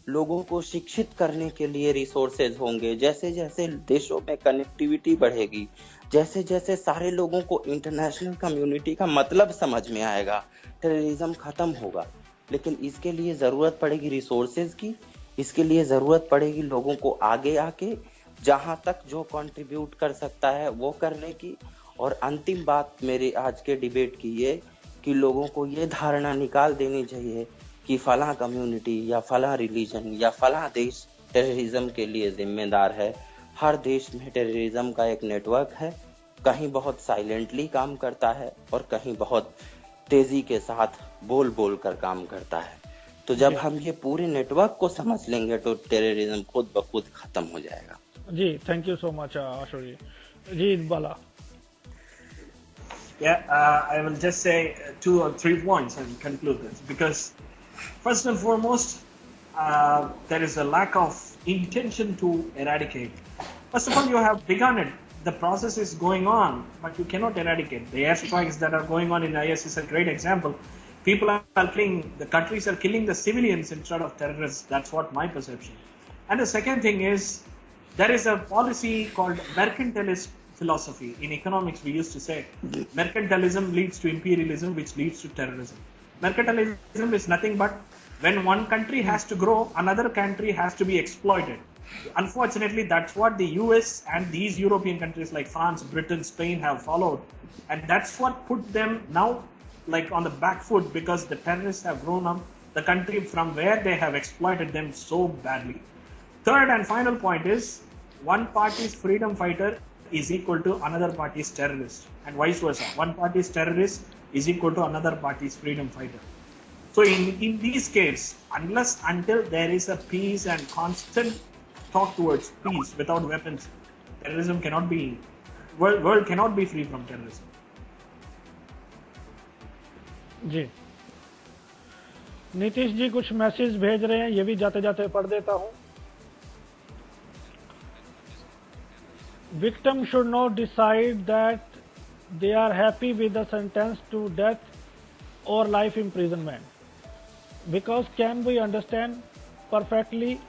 लोगों को शिक्षित करने के लिए रिसोर्सेज होंगे, जैसे जैसे देशों में कनेक्टिविटी बढ़ेगी, जैसे जैसे सारे लोगों को इंटरनेशनल कम्युनिटी का मतलब समझ में आएगा, टेररिज्म खत्म होगा। लेकिन इसके लिए जरूरत पड़ेगी रिसोर्सेज की, इसके लिए जरूरत पड़ेगी लोगों को आगे आके जहां तक जो कंट्रीब्यूट कर सकता है वो करने की। और अंतिम बात मेरी आज के डिबेट की ये कि लोगों को ये धारणा निकाल देनी चाहिए कि फला कम्युनिटी या फला रिलीजन या फला देश टेररिज्म के लिए जिम्मेदार है। हर देश में टेररिज्म का एक नेटवर्क है, कहीं बहुत साइलेंटली काम करता है और कहीं बहुत तेजी के साथ बोल बोल कर काम करता है। तो जब हम ये पूरे नेटवर्क को समझ लेंगे तो टेररिज्म खुद ब खुद खत्म हो जाएगा। जी, thank you so much Ashu ji. जी Bala. Yeah, I will just say 2 or 3 points and conclude this. Because first and foremost, there is a lack of intention to eradicate. First of all, you have begun it. The process is going on, but you cannot eradicate. The airstrikes that are going on in IS is a great example. People are killing, the countries are killing the civilians instead of terrorists. That's what my perception. And the second thing is, there is a policy called mercantilist philosophy. In economics, we used to say mercantilism leads to imperialism, which leads to terrorism. Mercantilism is nothing but when one country has to grow, another country has to be exploited. Unfortunately, that's what the US and these European countries like France, Britain, Spain have followed. And that's what put them now like on the back foot, because the terrorists have grown up the country from where they have exploited them so badly. Third and final point is, one party's freedom fighter is equal to another party's terrorist, and vice versa. One party's terrorist is equal to another party's freedom fighter. So in these cases, until there is a peace and constant talk towards peace without weapons, terrorism cannot be, world cannot be free from terrorism. जी, नीतीश जी कुछ message भेज रहे हैं, ये भी जाते जाते पढ़ देता हूं। Victim should not decide that they are happy with the sentence to death or life imprisonment, because can we understand perfectly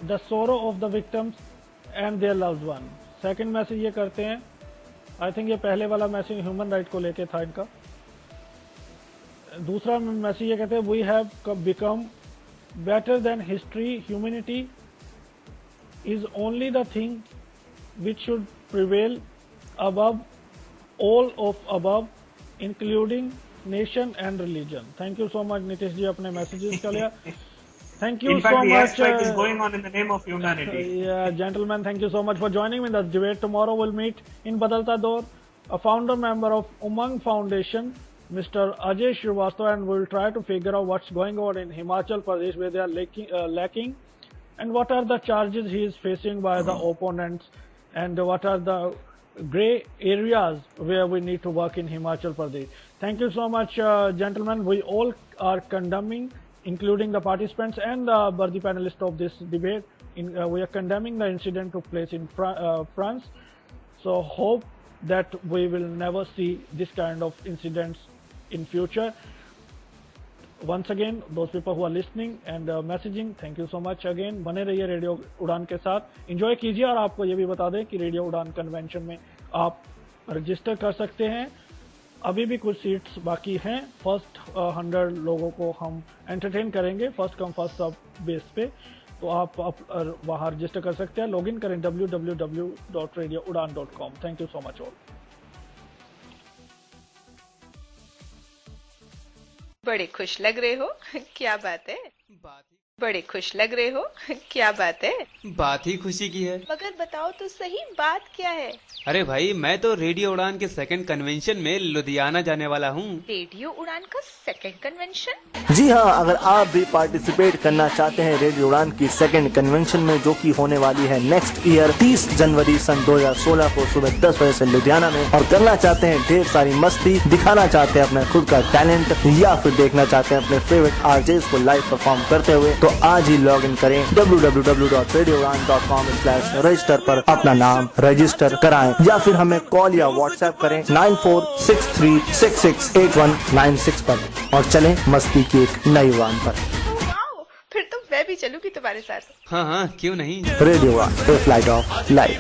the sorrow of the victims and their loved one. Second message ये करते हैं, I think ये पहले वाला message human right को लेके था इनका। दूसरा मैसेज ये कहते हैं, we have become better than history, humanity is only the thing which should prevail above all of above, including nation and religion. Thank you so much, Nitish ji, apne messages ka liya. Thank you in fact, so the much. airstrike is going on in the name of humanity. Yeah, gentlemen, thank you so much for joining me in the debate. Tomorrow we'll meet in Badalta Daur, a founder member of Umang Foundation, Mr. Ajay Srivastava, and we'll try to figure out what's going on in Himachal Pradesh, where they are lacking, and what are the charges he is facing by the opponents, and what are the gray areas where we need to work in Himachal Pradesh. Thank you so much, gentlemen. We all are condemning, including the participants and the worthy panelists of this debate. We are condemning the incident took place in France. So hope that we will never see this kind of incidents in future. Once again, those people who are listening and messaging, thank you so much again. बने रहिए radio उड़ान के साथ, enjoy कीजिए। और आपको ये भी बता दें कि रेडियो उड़ान कन्वेंशन में आप रजिस्टर कर सकते हैं। अभी भी कुछ सीट्स बाकी हैं। फर्स्ट 100 लोगों को हम एंटरटेन करेंगे first come first serve base पे, तो आप वहाँ रजिस्टर कर सकते हैं। लॉगिन करें www.radioudan.com। Thank you so much all. बड़े खुश लग रहे हो, क्या बात है? बड़े खुश लग रहे हो। क्या बात है? बात ही खुशी की है। मगर बताओ तो सही बात क्या है? अरे भाई, मैं तो रेडियो उड़ान के सेकंड कन्वेंशन में लुधियाना जाने वाला हूँ। रेडियो उड़ान का सेकंड कन्वेंशन? जी हाँ, अगर आप भी पार्टिसिपेट करना चाहते हैं रेडियो उड़ान की सेकंड कन्वेंशन में, जो कि होने वाली है नेक्स्ट ईयर 30 जनवरी सन 2016 को सुबह 10 बजे से लुधियाना में, और करना चाहते हैं ढेर सारी मस्ती, दिखाना चाहते हैं अपना खुद का टैलेंट, या फिर देखना चाहते हैं अपने फेवरेट आरजेस को लाइव परफॉर्म करते हुए, तो आज ही लॉग इन करें www.radioudan.com/register पर अपना नाम रजिस्टर कराएं, या फिर हमें कॉल या व्हाट्सएप करें 9463668196 पर, और चलें मस्ती की एक नई उड़ान पर। फिर तो मैं भी चलूंगी तुम्हारे साथ। हाँ हाँ, क्यों नहीं। रेडियो उड़ान, ए फ्लाइट ऑफ लाइफ।